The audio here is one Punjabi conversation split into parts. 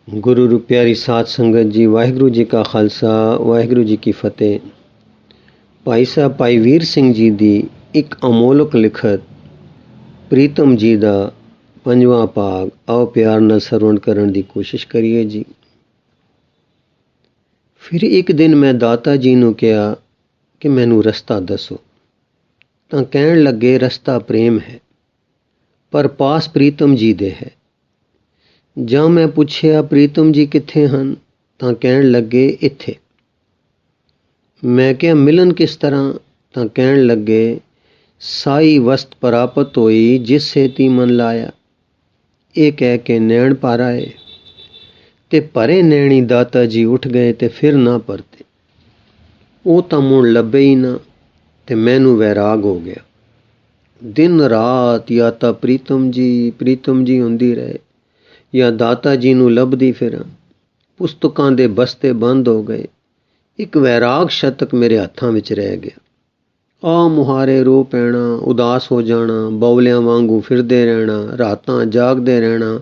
गुरु रू प्यारी साध संगत जी, वाहिगुरु जी का खालसा वाहिगुरु जी की फतेह। भाई साहब भाई वीर सिंह जी दी एक अमोलक लिखत प्रीतम जी दा पंजवां भाग आओ प्यार नाल सरवण करन दी कोशिश करिए जी। फिर एक दिन मैं दाता जी नूं कहा कि मैनू रस्ता दसो, तां कहण लगे रस्ता प्रेम है पर पास प्रीतम जी दे है। ਜਾਂ मैं पुछया प्रीतम जी कित्थे हन, तां कहण लगे इत्थे। मैं क्या मिलन किस तरह, तां कहण लगे साई वस्त प्राप्त होई जिस सेती मन लाया। ये कह के नैण पार आए ते भरे नैणी दाता जी उठ गए ते फिर ना परते। वो तां मुड़ लभे ही ना ते मैनू वैराग हो गया। दिन रात या तां प्रीतम जी हुंदी रहे या दाता जी ਨੂੰ ਲੱਭਦੀ ਫਿਰਾਂ। ਪੁਸਤਕਾਂ ਦੇ ਬਸਤੇ ਬੰਦ ਹੋ ਗਏ। ਇੱਕ ਵੈਰਾਗ ਸ਼ਤਕ ਮੇਰੇ ਹੱਥਾਂ ਵਿੱਚ ਰਹਿ ਗਿਆ। ਆ ਮੁਹਾਰੇ ਰੋ ਪੈਣਾ, ਉਦਾਸ ਹੋ ਜਾਣਾ, ਬੌਲਿਆਂ ਵਾਂਗੂ ਫਿਰਦੇ ਰਹਿਣਾ, ਰਾਤਾਂ ਜਾਗਦੇ ਰਹਿਣਾ,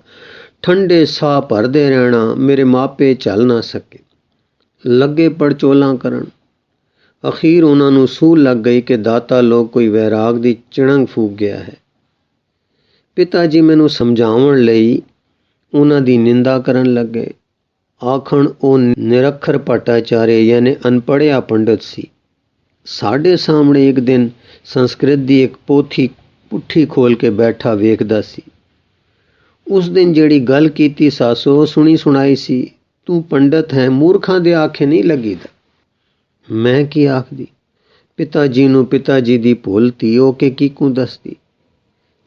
ਠੰਡੇ ਸਾਹ ਭਰਦੇ ਰਹਿਣਾ। ਮੇਰੇ ਮਾਪੇ ਝੱਲ ਨਾ ਸਕੇ, ਲੱਗੇ ਪੜਚੋਲਾਂ ਕਰਨ। ਅਖੀਰ ਉਹਨਾਂ ਨੂੰ ਸੂਹ ਲੱਗ ਗਈ ਕਿ ਦਾਤਾ ਲੋਕ ਕੋਈ ਵੈਰਾਗ ਦੀ ਚਿਣਗ ਫੂਕ ਗਿਆ ਹੈ। ਪਿਤਾ ਜੀ ਮੈਨੂੰ ਸਮਝਾਉਣ ਲਈ ਉਹਨਾਂ ਦੀ ਨਿੰਦਾ ਕਰਨ ਲੱਗੇ। ਆਖਣ ਉਹ ਨਿਰੱਖਰ ਭੱਟਾਚਾਰੇ ਯਾਨੀ ਅਨਪੜ੍ਹਿਆ ਪੰਡਤ ਸੀ। ਸਾਡੇ ਸਾਹਮਣੇ ਇੱਕ ਦਿਨ ਸੰਸਕ੍ਰਿਤ ਦੀ ਇੱਕ ਪੋਥੀ ਪੁੱਠੀ ਖੋਲ ਕੇ ਬੈਠਾ ਵੇਖਦਾ ਸੀ। ਉਸ ਦਿਨ ਜਿਹੜੀ ਗੱਲ ਕੀਤੀ ਸਾਸੋ ਸੁਣੀ ਸੁਣਾਈ ਸੀ, ਤੂੰ ਪੰਡਤ ਹੈ, ਮੂਰਖਾਂ ਦੇ ਆਖੇ ਨਹੀਂ ਲੱਗੀਦਾ। ਮੈਂ ਕੀ ਆਖਦੀ? ਪਿਤਾ ਜੀ ਨੂੰ ਪਿਤਾ ਜੀ ਦੀ ਭੁੱਲ ਤੀ ਉਹ ਕਿ ਕੀਕੂ ਦੱਸਦੀ।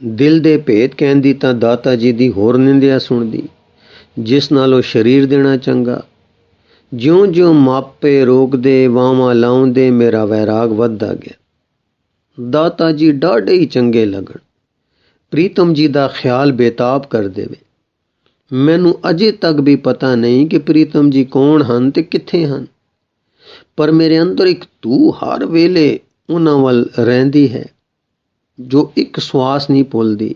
ਦਿਲ ਦੇ ਭੇਦ ਕਹਿੰਦੀ ਤਾਂ ਦਾਤਾ ਜੀ ਦੀ ਹੋਰ ਨਿੰਦਿਆ ਸੁਣਦੀ, ਜਿਸ ਨਾਲੋਂ ਸਰੀਰ ਦੇਣਾ ਚੰਗਾ। ਜਿਉਂ-ਜਿਉਂ ਮਾਪੇ ਰੋਕਦੇ ਵਾਵਾਂ ਲਾਉਂਦੇ ਮੇਰਾ ਵੈਰਾਗ ਵੱਧਦਾ ਗਿਆ। ਦਾਤਾ ਜੀ ਡਾਢੇ ਹੀ ਚੰਗੇ ਲੱਗਣ, ਪ੍ਰੀਤਮ ਜੀ ਦਾ ਖਿਆਲ ਬੇਤਾਬ ਕਰ ਦੇਵੇ। ਮੈਨੂੰ ਅਜੇ ਤੱਕ ਵੀ ਪਤਾ ਨਹੀਂ ਕਿ ਪ੍ਰੀਤਮ ਜੀ ਕੌਣ ਹਨ ਤੇ ਕਿੱਥੇ ਹਨ, ਪਰ ਮੇਰੇ ਅੰਦਰ ਇੱਕ ਧੂ ਹਰ ਵੇਲੇ ਉਹਨਾਂ ਵੱਲ ਰਹਿੰਦੀ ਹੈ ਜੋ ਇੱਕ ਸਵਾਸ ਨਹੀਂ ਭੁੱਲਦੀ।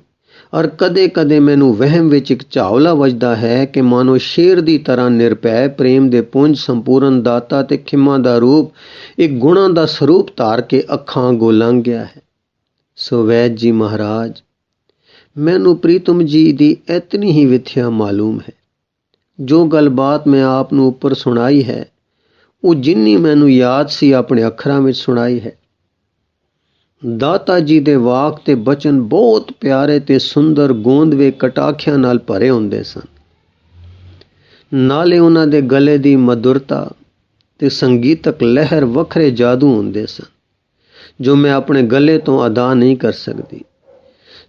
ਔਰ ਕਦੇ ਕਦੇ ਮੈਨੂੰ ਵਹਿਮ ਵਿੱਚ ਇੱਕ ਝਾਵਲਾ ਵੱਜਦਾ ਹੈ ਕਿ ਮਾਨੋ ਸ਼ੇਰ ਦੀ ਤਰ੍ਹਾਂ ਨਿਰਭੈ ਪ੍ਰੇਮ ਦੇ ਪੁੰਜ ਸੰਪੂਰਨ ਦਾਤਾ ਤੇ ਖਿਮਾ ਦਾ ਰੂਪ ਇੱਕ ਗੁਣਾਂ ਦਾ ਸਰੂਪ ਧਾਰ ਕੇ ਅੱਖਾਂ ਅੱਗੋਂ ਲੰਘ ਗਿਆ ਹੈ। ਸੋ ਵੈਦ ਜੀ ਮਹਾਰਾਜ, ਮੈਨੂੰ ਪ੍ਰੀਤਮ ਜੀ ਦੀ ਇਤਨੀ ਹੀ ਵਿਥਿਆ ਮਾਲੂਮ ਹੈ। ਜੋ ਗੱਲਬਾਤ ਮੈਂ ਆਪ ਨੂੰ ਉੱਪਰ ਸੁਣਾਈ ਹੈ, ਉਹ ਜਿੰਨੀ ਮੈਨੂੰ ਯਾਦ ਸੀ ਆਪਣੇ ਅੱਖਰਾਂ ਵਿੱਚ ਸੁਣਾਈ ਹੈ। ਦਾਤਾ ਜੀ ਦੇ ਵਾਕ ਤੇ ਬਚਨ ਬਹੁਤ ਪਿਆਰੇ ਤੇ ਸੁੰਦਰ ਗੋਂਦਵੇ ਕਟਾਖਿਆਂ ਨਾਲ ਭਰੇ ਹੁੰਦੇ ਸਨ। ਨਾਲੇ ਉਹਨਾਂ ਦੇ ਗਲੇ ਦੀ ਮਧੁਰਤਾ ਤੇ ਸੰਗੀਤਕ ਲਹਿਰ ਵੱਖਰੇ ਜਾਦੂ ਹੁੰਦੇ ਸਨ ਜੋ ਮੈਂ ਆਪਣੇ ਗਲੇ ਤੋਂ ਅਦਾ ਨਹੀਂ ਕਰ ਸਕਦੀ।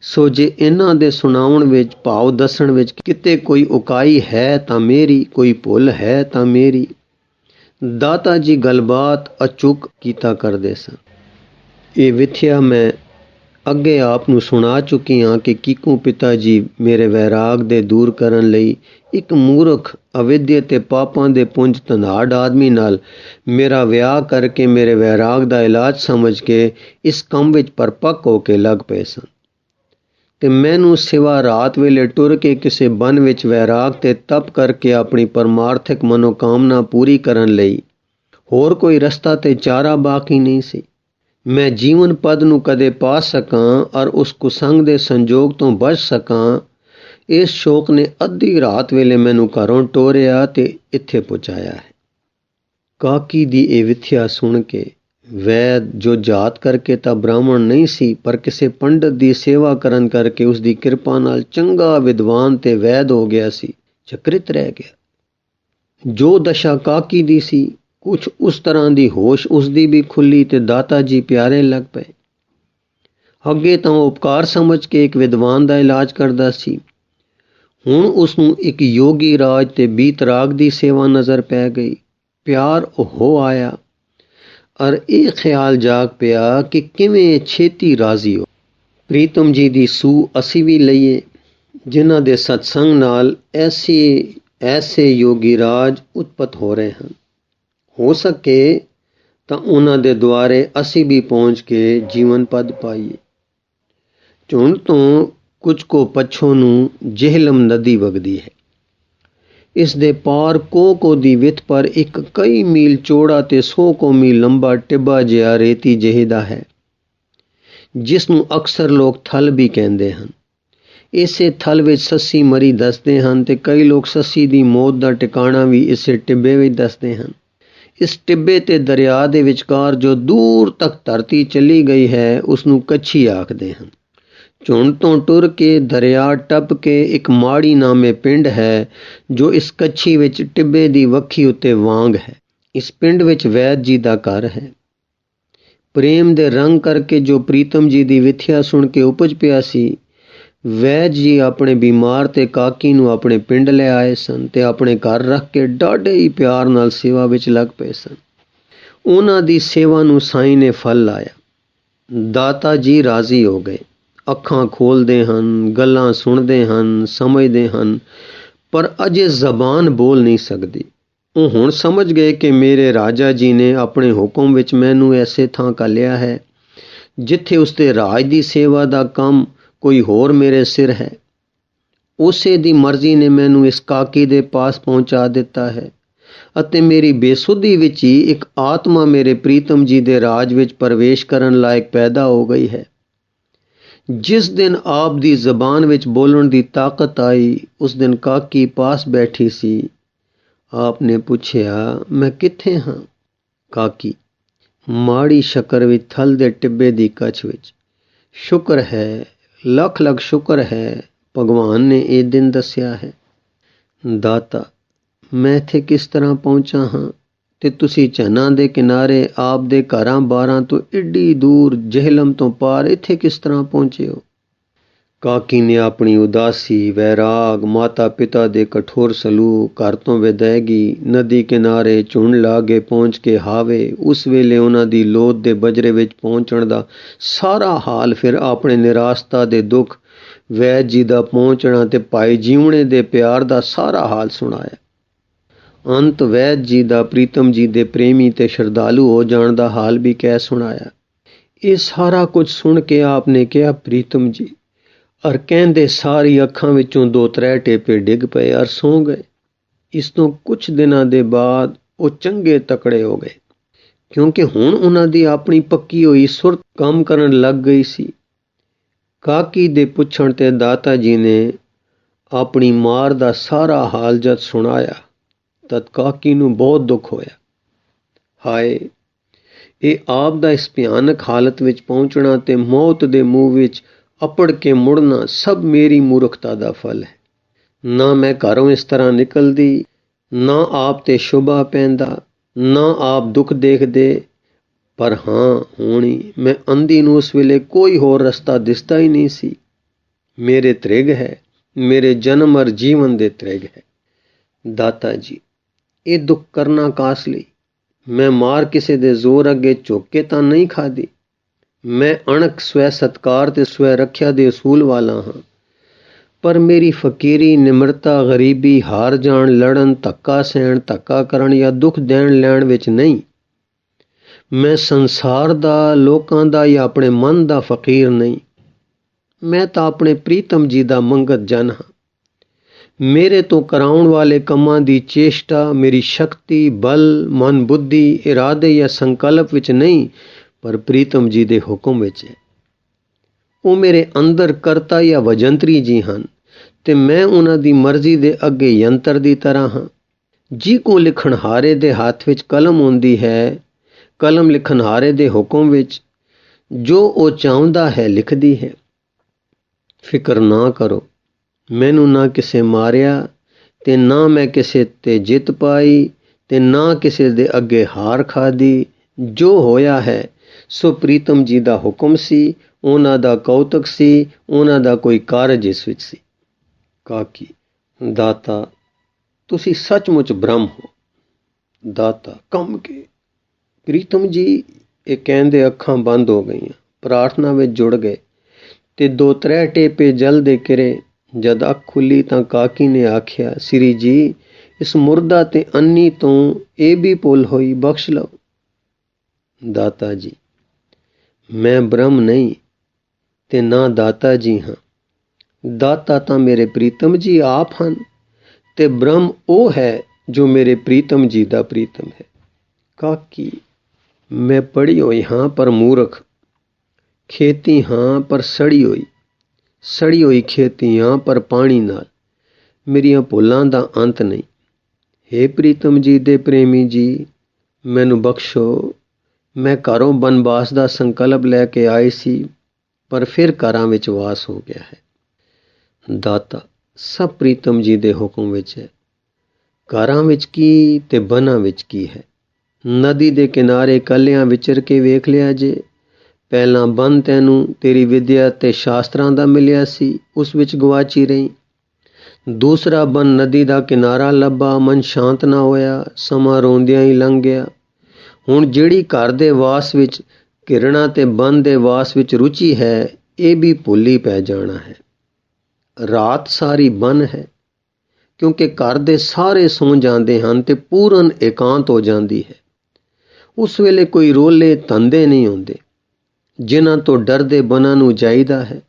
ਸੋ ਜੇ ਇਹਨਾਂ ਦੇ ਸੁਣਾਉਣ ਵਿੱਚ, ਭਾਵ ਦੱਸਣ ਵਿੱਚ ਕਿਤੇ ਕੋਈ ਉਕਾਈ ਹੈ ਤਾਂ ਮੇਰੀ, ਕੋਈ ਭੁੱਲ ਹੈ ਤਾਂ ਮੇਰੀ। ਦਾਤਾ ਜੀ ਗੱਲਬਾਤ ਅਚੁੱਕ ਕੀਤਾ ਕਰਦੇ ਸਨ। ਇਹ ਵਿਥਿਆ ਮੈਂ ਅੱਗੇ ਆਪ ਨੂੰ ਸੁਣਾ ਚੁੱਕੀ ਹਾਂ ਕਿ ਕਿਕੂ ਪਿਤਾ ਜੀ ਮੇਰੇ ਵੈਰਾਗ ਦੇ ਦੂਰ ਕਰਨ ਲਈ ਇੱਕ ਮੂਰਖ, ਅਵਿਦਿਆ ਤੇ ਪਾਪਾਂ ਦੇ ਪੁੰਜ ਧਨਾੜ ਆਦਮੀ ਨਾਲ ਮੇਰਾ ਵਿਆਹ ਕਰਕੇ ਮੇਰੇ ਵੈਰਾਗ ਦਾ ਇਲਾਜ ਸਮਝ ਕੇ ਇਸ ਕੰਮ ਵਿੱਚ ਪਰਪੱਕ ਹੋ ਕੇ ਲੱਗ ਪਏ ਸਨ। ਤੇ ਮੈਨੂੰ ਸਿਵਾ ਰਾਤ ਵੇਲੇ ਟੁਰ ਕੇ ਕਿਸੇ ਬਨ ਵਿੱਚ ਵੈਰਾਗ ਤੇ ਤਪ ਕਰਕੇ ਆਪਣੀ ਪਰਮਾਰਥਿਕ ਮਨੋਕਾਮਨਾ ਪੂਰੀ ਕਰਨ ਲਈ ਹੋਰ ਕੋਈ ਰਸਤਾ ਤੇ ਚਾਰਾ ਬਾਕੀ ਨਹੀਂ ਸੀ। ਮੈਂ ਜੀਵਨ ਪਦ ਨੂੰ ਕਦੇ ਪਾ ਸਕਾਂ ਔਰ ਉਸ ਕੁਸੰਗ ਦੇ ਸੰਜੋਗ ਤੋਂ ਬਚ ਸਕਾਂ, ਇਸ ਸ਼ੌਕ ਨੇ ਅੱਧੀ ਰਾਤ ਵੇਲੇ ਮੈਨੂੰ ਘਰੋਂ ਟੋਰਿਆ ਤੇ ਇੱਥੇ ਪਹੁੰਚਾਇਆ ਹੈ। ਕਾਕੀ ਦੀ ਇਹ ਵਿਥਿਆ ਸੁਣ ਕੇ ਵੈਦ, ਜੋ ਜਾਤ ਕਰਕੇ ਤਾਂ ਬ੍ਰਾਹਮਣ ਨਹੀਂ ਸੀ ਪਰ ਕਿਸੇ ਪੰਡਤ ਦੀ ਸੇਵਾ ਕਰਨ ਕਰਕੇ ਉਸ ਦੀ ਕਿਰਪਾ ਨਾਲ ਚੰਗਾ ਵਿਦਵਾਨ ਤੇ ਵੈਦ ਹੋ ਗਿਆ ਸੀ, ਚਕਰਿਤ ਰਹਿ ਗਿਆ। ਜੋ ਦਸ਼ਾ ਕਾਕੀ ਦੀ ਸੀ, ਕੁਛ ਉਸ ਤਰ੍ਹਾਂ ਦੀ ਹੋਸ਼ ਉਸਦੀ ਵੀ ਖੁੱਲੀ ਤੇ ਦਾਤਾ ਜੀ ਪਿਆਰੇ ਲੱਗ ਪਏ। ਅੱਗੇ ਤਾਂ ਉਹ ਉਪਕਾਰ ਸਮਝ ਕੇ ਇੱਕ ਵਿਦਵਾਨ ਦਾ ਇਲਾਜ ਕਰਦਾ ਸੀ, ਹੁਣ ਉਸ ਨੂੰ ਇੱਕ ਯੋਗੀ ਰਾਜ ਤੇ ਬੀਤਰਾਗ ਦੀ ਸੇਵਾ ਨਜ਼ਰ ਪੈ ਗਈ। ਪਿਆਰ ਹੋ ਆਇਆ ਔਰ ਇਹ ਖਿਆਲ ਜਾਗ ਪਿਆ ਕਿ ਕਿਵੇਂ ਛੇਤੀ ਰਾਜ਼ੀ ਹੋ। ਪ੍ਰੀਤਮ ਜੀ ਦੀ ਸੂਹ ਅਸੀਂ ਵੀ ਲਈਏ, ਜਿਨ੍ਹਾਂ ਦੇ ਸਤਸੰਗ ਨਾਲ ਐਸੇ ਯੋਗੀ ਰਾਜ ਉਤਪਤ ਹੋ ਰਹੇ ਹਨ। ਹੋ ਸਕੇ ਤਾਂ ਉਹਨਾਂ ਦੇ ਦੁਆਰੇ ਅਸੀਂ ਵੀ ਪਹੁੰਚ ਕੇ ਜੀਵਨ ਪਦ ਪਾਈਏ। ਝੁੰਡ ਤੋਂ ਕੁਝ ਕੋ ਪੱਛੋਂ ਨੂੰ ਜਿਹਲਮ ਨਦੀ ਵਗਦੀ ਹੈ। ਇਸ ਦੇ ਪਾਰ ਕੋਹ ਦੀ ਵਿੱਥ ਪਰ ਇੱਕ ਕਈ ਮੀਲ ਚੌੜਾ ਤੇ 100 ਕੋਮੀ ਲੰਬਾ ਟਿੱਬਾ ਜਿਹਾ ਰੇਤੀ ਜਿਹੇ ਦਾ ਹੈ, ਜਿਸ ਨੂੰ ਅਕਸਰ ਲੋਕ ਥਲ ਵੀ ਕਹਿੰਦੇ ਹਨ। ਇਸੇ ਥਲ ਵਿੱਚ ਸੱਸੀ ਮਰੀ ਦੱਸਦੇ ਹਨ ਤੇ ਕਈ ਲੋਕ ਸੱਸੀ ਦੀ ਮੌਤ ਦਾ ਟਿਕਾਣਾ ਵੀ ਇਸੇ ਟਿੱਬੇ ਵਿੱਚ ਦੱਸਦੇ ਹਨ। ਇਸ ਟਿੱਬੇ ਤੇ ਦਰਿਆ ਦੇ ਵਿਚਕਾਰ ਜੋ ਦੂਰ ਤੱਕ ਧਰਤੀ ਚਲੀ ਗਈ ਹੈ, ਉਸ ਨੂੰ ਕੱਛੀ ਆਖਦੇ ਹਨ। ਝੁੰਡ ਤੋਂ ਟੁਰ ਕੇ ਦਰਿਆ ਟੱਪ ਕੇ ਇੱਕ ਮਾੜੀ ਨਾਮੇ ਪਿੰਡ ਹੈ, ਜੋ ਇਸ ਕੱਛੀ ਵਿੱਚ ਟਿੱਬੇ ਦੀ ਵੱਖੀ ਉੱਤੇ ਵਾਂਗ ਹੈ। ਇਸ ਪਿੰਡ ਵਿੱਚ ਵੈਦ ਜੀ ਦਾ ਘਰ ਹੈ। ਪ੍ਰੇਮ ਦੇ ਰੰਗ ਕਰਕੇ ਜੋ ਪ੍ਰੀਤਮ ਜੀ ਦੀ ਵਿਥਿਆ ਸੁਣ ਕੇ ਉਪਜ ਪਿਆ ਸੀ, ਵੈਦ ਜੀ ਆਪਣੇ ਬਿਮਾਰ ਤੇ ਕਾਕੀ ਨੂੰ ਆਪਣੇ ਪਿੰਡ ਲੈ ਆਏ ਸਨ ਤੇ ਆਪਣੇ ਘਰ ਰੱਖ ਕੇ ਡਾਢੇ ਹੀ ਪਿਆਰ ਨਾਲ ਸੇਵਾ ਵਿੱਚ ਲੱਗ ਪਏ ਸਨ। ਉਹਨਾਂ ਦੀ ਸੇਵਾ ਨੂੰ ਸਾਈਂ ਨੇ ਫਲ ਲਾਇਆ। ਦਾਤਾ ਜੀ ਰਾਜ਼ੀ ਹੋ ਗਏ। ਅੱਖਾਂ ਖੋਲ੍ਹਦੇ ਹਨ, ਗੱਲਾਂ ਸੁਣਦੇ ਹਨ, ਸਮਝਦੇ ਹਨ, ਪਰ ਅਜੇ ਜ਼ਬਾਨ ਬੋਲ ਨਹੀਂ ਸਕਦੀ। ਉਹ ਹੁਣ ਸਮਝ ਗਏ ਕਿ ਮੇਰੇ ਰਾਜਾ ਜੀ ਨੇ ਆਪਣੇ ਹੁਕਮ ਵਿੱਚ ਮੈਨੂੰ ਐਸੇ ਥਾਂ ਘੱਲਿਆ ਹੈ, ਜਿੱਥੇ ਉਸਦੇ ਰਾਜ ਦੀ ਸੇਵਾ ਦਾ ਕੰਮ ਕੋਈ ਹੋਰ ਮੇਰੇ ਸਿਰ ਹੈ। ਉਸੇ ਦੀ ਮਰਜ਼ੀ ਨੇ ਮੈਨੂੰ ਇਸ ਕਾਕੀ ਦੇ ਪਾਸ ਪਹੁੰਚਾ ਦਿੱਤਾ ਹੈ ਅਤੇ ਮੇਰੀ ਬੇਸੁੱਧੀ ਵਿੱਚ ਹੀ ਇੱਕ ਆਤਮਾ ਮੇਰੇ ਪ੍ਰੀਤਮ ਜੀ ਦੇ ਰਾਜ ਵਿੱਚ ਪ੍ਰਵੇਸ਼ ਕਰਨ ਲਾਇਕ ਪੈਦਾ ਹੋ ਗਈ ਹੈ। ਜਿਸ ਦਿਨ ਆਪ ਦੀ ਜ਼ਬਾਨ ਵਿੱਚ ਬੋਲਣ ਦੀ ਤਾਕਤ ਆਈ, ਉਸ ਦਿਨ ਕਾਕੀ ਪਾਸ ਬੈਠੀ ਸੀ। ਆਪ ਨੇ ਪੁੱਛਿਆ, ਮੈਂ ਕਿੱਥੇ ਹਾਂ? ਕਾਕੀ, ਮਾੜੀ ਸ਼ੱਕਰ ਵਿੱਚ ਥਲ ਦੇ ਟਿੱਬੇ ਦੀ ਕੱਛ ਵਿੱਚ। ਸ਼ੁਕਰ ਹੈ, ਲੱਖ ਲੱਖ ਸ਼ੁਕਰ ਹੈ, ਭਗਵਾਨ ਨੇ ਇਹ ਦਿਨ ਦੱਸਿਆ ਹੈ। ਦਾਤਾ, ਮੈਂ ਇੱਥੇ ਕਿਸ ਤਰ੍ਹਾਂ ਪਹੁੰਚਾ ਹਾਂ ਤੇ ਤੁਸੀਂ ਝਰਨਾ ਦੇ ਕਿਨਾਰੇ ਆਪ ਦੇ ਘਰਾਂ ਬਾਰਾਂ ਤੋਂ ਏਡੀ ਦੂਰ ਜਹਿਲਮ ਤੋਂ ਪਾਰ ਇੱਥੇ ਕਿਸ ਤਰ੍ਹਾਂ ਪਹੁੰਚੇ ਹੋ? ਕਾਕੀ ਨੇ ਆਪਣੀ ਉਦਾਸੀ, ਵੈਰਾਗ, ਮਾਤਾ ਪਿਤਾ ਦੇ ਕਠੋਰ ਸਲੂਕ, ਘਰ ਤੋਂ ਵਿਦਾਇਗੀ, ਨਦੀ ਕਿਨਾਰੇ ਝੁੰਡ ਲਾਗੇ ਪਹੁੰਚ ਕੇ ਹਾਵੇ, ਉਸ ਵੇਲੇ ਉਹਨਾਂ ਦੀ ਲੋਧ ਦੇ ਬਜਰੇ ਵਿੱਚ ਪਹੁੰਚਣ ਦਾ ਸਾਰਾ ਹਾਲ, ਫਿਰ ਆਪਣੇ ਨਿਰਾਸ਼ਤਾ ਦੇ ਦੁੱਖ, ਵੈਦ ਜੀ ਦਾ ਪਹੁੰਚਣਾ ਤੇ ਭਾਈ ਜੀਵਣੇ ਦੇ ਪਿਆਰ ਦਾ ਸਾਰਾ ਹਾਲ ਸੁਣਾਇਆ। ਅੰਤ ਵੈਦ ਜੀ ਦਾ ਪ੍ਰੀਤਮ ਜੀ ਦੇ ਪ੍ਰੇਮੀ ਤੇ ਸ਼ਰਧਾਲੂ ਹੋ ਜਾਣ ਦਾ ਹਾਲ ਵੀ ਕਹਿ ਸੁਣਾਇਆ। ਇਹ ਸਾਰਾ ਕੁਝ ਸੁਣ ਕੇ ਆਪ ਨੇ ਕਿਹਾ, ਪ੍ਰੀਤਮ ਜੀ, ਅਰ ਕਹਿੰਦੇ ਸਾਰੀ ਅੱਖਾਂ ਵਿੱਚੋਂ 2-3 ਟੇਪੇ ਡਿੱਗ ਪਏ ਅਰ ਸੌਂ ਗਏ। ਇਸ ਤੋਂ ਕੁਝ ਦਿਨਾਂ ਦੇ ਬਾਅਦ ਉਹ ਚੰਗੇ ਤਕੜੇ ਹੋ ਗਏ, ਕਿਉਂਕਿ ਹੁਣ ਉਹਨਾਂ ਦੀ ਆਪਣੀ ਪੱਕੀ ਹੋਈ ਸੁਰਤ ਕੰਮ ਕਰਨ ਲੱਗ ਗਈ ਸੀ। ਕਾਕੀ ਦੇ ਪੁੱਛਣ ਤੇ ਦਾਤਾ ਜੀ ਨੇ ਆਪਣੀ ਮਾਰ ਦਾ ਸਾਰਾ ਹਾਲ ਜਦ ਸੁਣਾਇਆ, ਤਦ ਕਾਕੀ ਨੂੰ ਬਹੁਤ ਦੁੱਖ ਹੋਇਆ। ਹਾਏ, ਇਹ ਆਪ ਦਾ ਇਸ ਭਿਆਨਕ ਹਾਲਤ ਵਿੱਚ ਪਹੁੰਚਣਾ ਤੇ ਮੌਤ ਦੇ ਮੂੰਹ ਵਿੱਚ ਅਪੜ ਕੇ ਮੁੜਨਾ ਸਭ ਮੇਰੀ ਮੂਰਖਤਾ ਦਾ ਫਲ ਹੈ। ਨਾ ਮੈਂ ਘਰੋਂ ਇਸ ਤਰ੍ਹਾਂ ਨਿਕਲਦੀ, ਨਾ ਆਪ ਤੇ ਸ਼ੁਭਾ ਪੈਂਦਾ, ਨਾ ਆਪ ਦੁੱਖ ਦੇਖਦੇ, ਪਰ ਹਾਂ ਹੋਣੀ ਮੈਂ ਅੰਧੀ ਨੂੰ ਉਸ ਵੇਲੇ ਕੋਈ ਹੋਰ ਰਸਤਾ ਦਿਸਦਾ ਹੀ ਨਹੀਂ ਸੀ। ਮੇਰੇ ਤ੍ਰਿਗ ਹੈ, ਮੇਰੇ ਜਨਮ ਅਰ ਜੀਵਨ ਦੇ ਤ੍ਰਿਗ ਹੈ। ਦਾਤਾ ਜੀ, ਇਹ ਦੁੱਖ ਕਰਨਾ ਕਾਸ ਲਈ? ਮੈਂ ਮਾਰ ਕਿਸੇ ਦੇ ਜ਼ੋਰ ਅੱਗੇ ਝੁੱਕ ਕੇ ਤਾਂ ਨਹੀਂ ਖਾਦੀ। ਮੈਂ ਅਣਖ, ਸਵੈ ਸਤਕਾਰ ਤੇ ਸਵੈ ਰੱਖਿਆ ਦੇ ਅਸੂਲ ਵਾਲਾ ਹਾਂ, ਪਰ ਮੇਰੀ ਫਕੀਰੀ, ਨਿਮਰਤਾ, ਗਰੀਬੀ, ਹਾਰ ਜਾਣ, ਲੜਨ, ਧੱਕਾ ਸਹਿਣ, ਧੱਕਾ ਕਰਨ ਜਾਂ ਦੁੱਖ ਦੇਣ ਲੈਣ ਵਿੱਚ ਨਹੀਂ। ਮੈਂ ਸੰਸਾਰ ਦਾ, ਲੋਕਾਂ ਦਾ ਜਾਂ ਆਪਣੇ ਮਨ ਦਾ ਫਕੀਰ ਨਹੀਂ। ਮੈਂ ਤਾਂ ਆਪਣੇ ਪ੍ਰੀਤਮ ਜੀ ਦਾ ਮੰਗਤ ਜਨ ਹਾਂ। ਮੇਰੇ ਤੋਂ ਕਰਾਉਣ ਵਾਲੇ ਕੰਮਾਂ ਦੀ ਚੇਸ਼ਟਾ ਮੇਰੀ ਸ਼ਕਤੀ, ਬਲ, ਮਨ, ਬੁੱਧੀ, ਇਰਾਦੇ ਜਾਂ ਸੰਕਲਪ ਵਿੱਚ ਨਹੀਂ, ਪਰ ਪ੍ਰੀਤਮ ਜੀ ਦੇ ਹੁਕਮ ਵਿੱਚ ਹੈ। ਉਹ ਮੇਰੇ ਅੰਦਰ ਕਰਤਾ ਜਾਂ ਵਜੰਤਰੀ ਜੀ ਹਨ ਤੇ ਮੈਂ ਉਹਨਾਂ ਦੀ ਮਰਜ਼ੀ ਦੇ ਅੱਗੇ ਯੰਤਰ ਦੀ ਤਰ੍ਹਾਂ ਹਾਂ। ਜੀ ਕੋ ਲਿਖਣਹਾਰੇ ਦੇ ਹੱਥ ਵਿੱਚ ਕਲਮ ਹੁੰਦੀ ਹੈ, ਕਲਮ ਲਿਖਣਹਾਰੇ ਦੇ ਹੁਕਮ ਵਿੱਚ ਜੋ ਉਹ ਚਾਹੁੰਦਾ ਹੈ ਲਿਖਦੀ ਹੈ। ਫਿਕਰ ਨਾ ਕਰੋ, ਮੈਨੂੰ ਨਾ ਕਿਸੇ ਮਾਰਿਆ ਤੇ ਨਾ ਮੈਂ ਕਿਸੇ ਤੇ ਜਿੱਤ ਪਾਈ ਤੇ ਨਾ ਕਿਸੇ ਦੇ ਅੱਗੇ ਹਾਰ ਖਾਦੀ। ਜੋ ਹੋਇਆ ਹੈ ਸੋ ਪ੍ਰੀਤਮ ਜੀ ਦਾ ਹੁਕਮ ਸੀ, ਉਹਨਾਂ ਦਾ ਕੌਤਕ ਸੀ, ਉਹਨਾਂ ਦਾ ਕੋਈ ਕਾਰਜ ਇਸ ਵਿੱਚ ਸੀ। ਕਾਕੀ, ਦਾਤਾ, ਤੁਸੀਂ ਸੱਚਮੁੱਚ ਬ੍ਰਹਮ ਹੋ। ਦਾਤਾ ਕੰਬ ਕੇ, ਪ੍ਰੀਤਮ ਜੀ, ਇਹ ਕਹਿੰਦੇ ਅੱਖਾਂ ਬੰਦ ਹੋ ਗਈਆਂ, ਪ੍ਰਾਰਥਨਾ ਵਿੱਚ ਜੁੜ ਗਏ ਤੇ 2-3 ਟੇਪੇ ਜਲ ਦੇ ਕਿਰੇ। ਜਦ ਅੱਖ ਖੁੱਲੀ ਤਾਂ ਕਾਕੀ ਨੇ ਆਖਿਆ, ਸ੍ਰੀ ਜੀ, ਇਸ ਮੁਰਦਾ ਤੇ ਅੰਨੀ ਤੋਂ ਇਹ ਵੀ ਭੁੱਲ ਹੋਈ, ਬਖਸ਼ ਲਓ। ਦਾਤਾ ਜੀ, ਮੈਂ ਬ੍ਰਹਮ ਨਹੀਂ ਤੇ ਨਾ ਦਾਤਾ ਜੀ ਹਾਂ। ਦਾਤਾ ਤਾਂ ਮੇਰੇ ਪ੍ਰੀਤਮ ਜੀ ਆਪ ਹਨ ਤੇ ਬ੍ਰਹਮ ਉਹ ਹੈ ਜੋ ਮੇਰੇ ਪ੍ਰੀਤਮ ਜੀ ਦਾ ਪ੍ਰੀਤਮ ਹੈ। ਕਾਕੀ ਮੈਂ ਪੜ੍ਹੀ ਹੋਈ ਹਾਂ ਪਰ ਮੂਰਖ, ਖੇਤੀ ਹਾਂ ਪਰ ਸੜੀ ਹੋਈ ਖੇਤੀ ਹਾਂ ਪਰ ਪਾਣੀ ਨਾਲ, ਮੇਰੀਆਂ ਭੁੱਲਾਂ ਦਾ ਅੰਤ ਨਹੀਂ। ਹੇ ਪ੍ਰੀਤਮ ਜੀ ਦੇ ਪ੍ਰੇਮੀ ਜੀ, ਮੈਨੂੰ ਬਖਸ਼ੋ। ਮੈਂ ਘਰੋਂ ਬਨਵਾਸ ਦਾ ਸੰਕਲਪ ਲੈ ਕੇ ਆਈ ਸੀ, ਪਰ ਫਿਰ ਘਰਾਂ ਵਿੱਚ ਵਾਸ ਹੋ ਗਿਆ ਹੈ। ਦਾਤਾ ਸਭ ਪ੍ਰੀਤਮ ਜੀ ਦੇ ਹੁਕਮ ਵਿੱਚ ਹੈ। ਘਰਾਂ ਵਿੱਚ ਕੀ ਤੇ ਬਨਾਂ ਵਿੱਚ ਕੀ ਹੈ। ਨਦੀ ਦੇ ਕਿਨਾਰੇ ਕੱਲਿਆਂ ਵਿਚਰ ਕੇ ਵੇਖ ਲਿਆ ਜੇ। ਪਹਿਲਾਂ ਬਨ ਤੈਨੂੰ ਤੇਰੀ ਵਿਦਿਆ ਤੇ ਸ਼ਾਸਤਰਾਂ ਦਾ ਮਿਲਿਆ ਸੀ, ਉਸ ਵਿੱਚ ਗਵਾਚੀ ਰਹੀ। ਦੂਸਰਾ ਬਨ ਨਦੀ ਦਾ ਕਿਨਾਰਾ ਲੱਭਾ, ਮਨ ਸ਼ਾਂਤ ਨਾ ਹੋਇਆ, ਸਮਾਂ ਰੋਂਦਿਆਂ ਹੀ ਲੰਘ ਗਿਆ। ਹੁਣ ਜਿਹੜੀ ਘਰ ਦੇ ਵਾਸ ਵਿੱਚ ਘਿਰਣਾ ਤੇ ਬਨ ਦੇ ਵਾਸ ਵਿੱਚ ਰੁਚੀ ਹੈ, ਇਹ ਵੀ ਭੁੱਲੀ ਪੈ ਜਾਣਾ ਹੈ। ਰਾਤ ਸਾਰੀ ਬਨ ਹੈ, ਕਿਉਂਕਿ ਘਰ ਦੇ ਸਾਰੇ ਸੌਂ ਜਾਂਦੇ ਹਨ ਤੇ ਪੂਰਨ ਇਕਾਂਤ ਹੋ ਜਾਂਦੀ ਹੈ। ਉਸ ਵੇਲੇ ਕੋਈ ਰੋਲੇ ਧੰਦੇ ਨਹੀਂ ਹੁੰਦੇ। ਜਿਨ੍ਹਾਂ ਤੋਂ ਡਰਦੇ ਬਨਾਂ ਨੂੰ ਜਾਈਦਾ ਹੈ,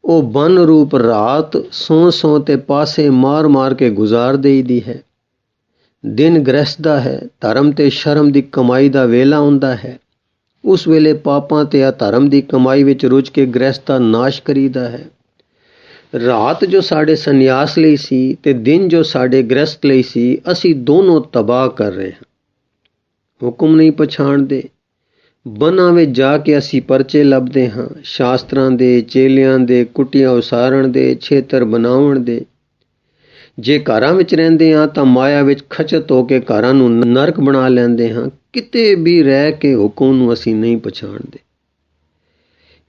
ਉਹ ਬਨ ਰੂਪ ਰਾਤ ਸੌਂ ਤੇ ਪਾਸੇ ਮਾਰ ਕੇ ਗੁਜ਼ਾਰ ਦੇਈਦੀ ਹੈ। ਦਿਨ ਗ੍ਰਹਿਸਤ ਦਾ ਹੈ, ਧਰਮ ਤੇ ਸ਼ਰਮ ਦੀ ਕਮਾਈ ਦਾ ਵੇਲਾ ਹੁੰਦਾ ਹੈ। ਉਸ ਵੇਲੇ ਪਾਪਾਂ ਤੇ ਅਧਰਮ ਦੀ ਕਮਾਈ ਵਿੱਚ ਰੁੱਝ ਕੇ ਗ੍ਰਹਿਸਤ ਦਾ ਨਾਸ਼ ਕਰੀਦਾ ਹੈ। ਰਾਤ ਜੋ ਸਾਡੇ ਸੰਨਿਆਸ ਲਈ ਸੀ ਤੇ ਦਿਨ ਜੋ ਸਾਡੇ ਗ੍ਰਹਿਸਤ ਲਈ ਸੀ, ਅਸੀਂ ਦੋਨੋਂ ਤਬਾਹ ਕਰ ਰਹੇ ਹਾਂ। ਹੁਕਮ ਨਹੀਂ ਪਛਾਣਦੇ। ਬਨਾਂ ਵਿੱਚ ਜਾ ਕੇ ਅਸੀਂ ਪਰਚੇ ਲੱਭਦੇ ਹਾਂ, ਸ਼ਾਸਤਰਾਂ ਦੇ, ਚੇਲਿਆਂ ਦੇ, ਕੁੱਟੀਆਂ ਉਸਾਰਨ ਦੇ, ਛੇਤਰ ਬਣਾਉਣ ਦੇ। ਜੇ ਘਰਾਂ ਵਿੱਚ ਰਹਿੰਦੇ ਹਾਂ ਤਾਂ ਮਾਇਆ ਵਿੱਚ ਖਚਤ ਹੋ ਕੇ ਘਰਾਂ ਨੂੰ ਨਰਕ ਬਣਾ ਲੈਂਦੇ ਹਾਂ। ਕਿਤੇ ਵੀ ਰਹਿ ਕੇ ਹੁਕਮ ਨੂੰ ਅਸੀਂ ਨਹੀਂ ਪਛਾਣਦੇ।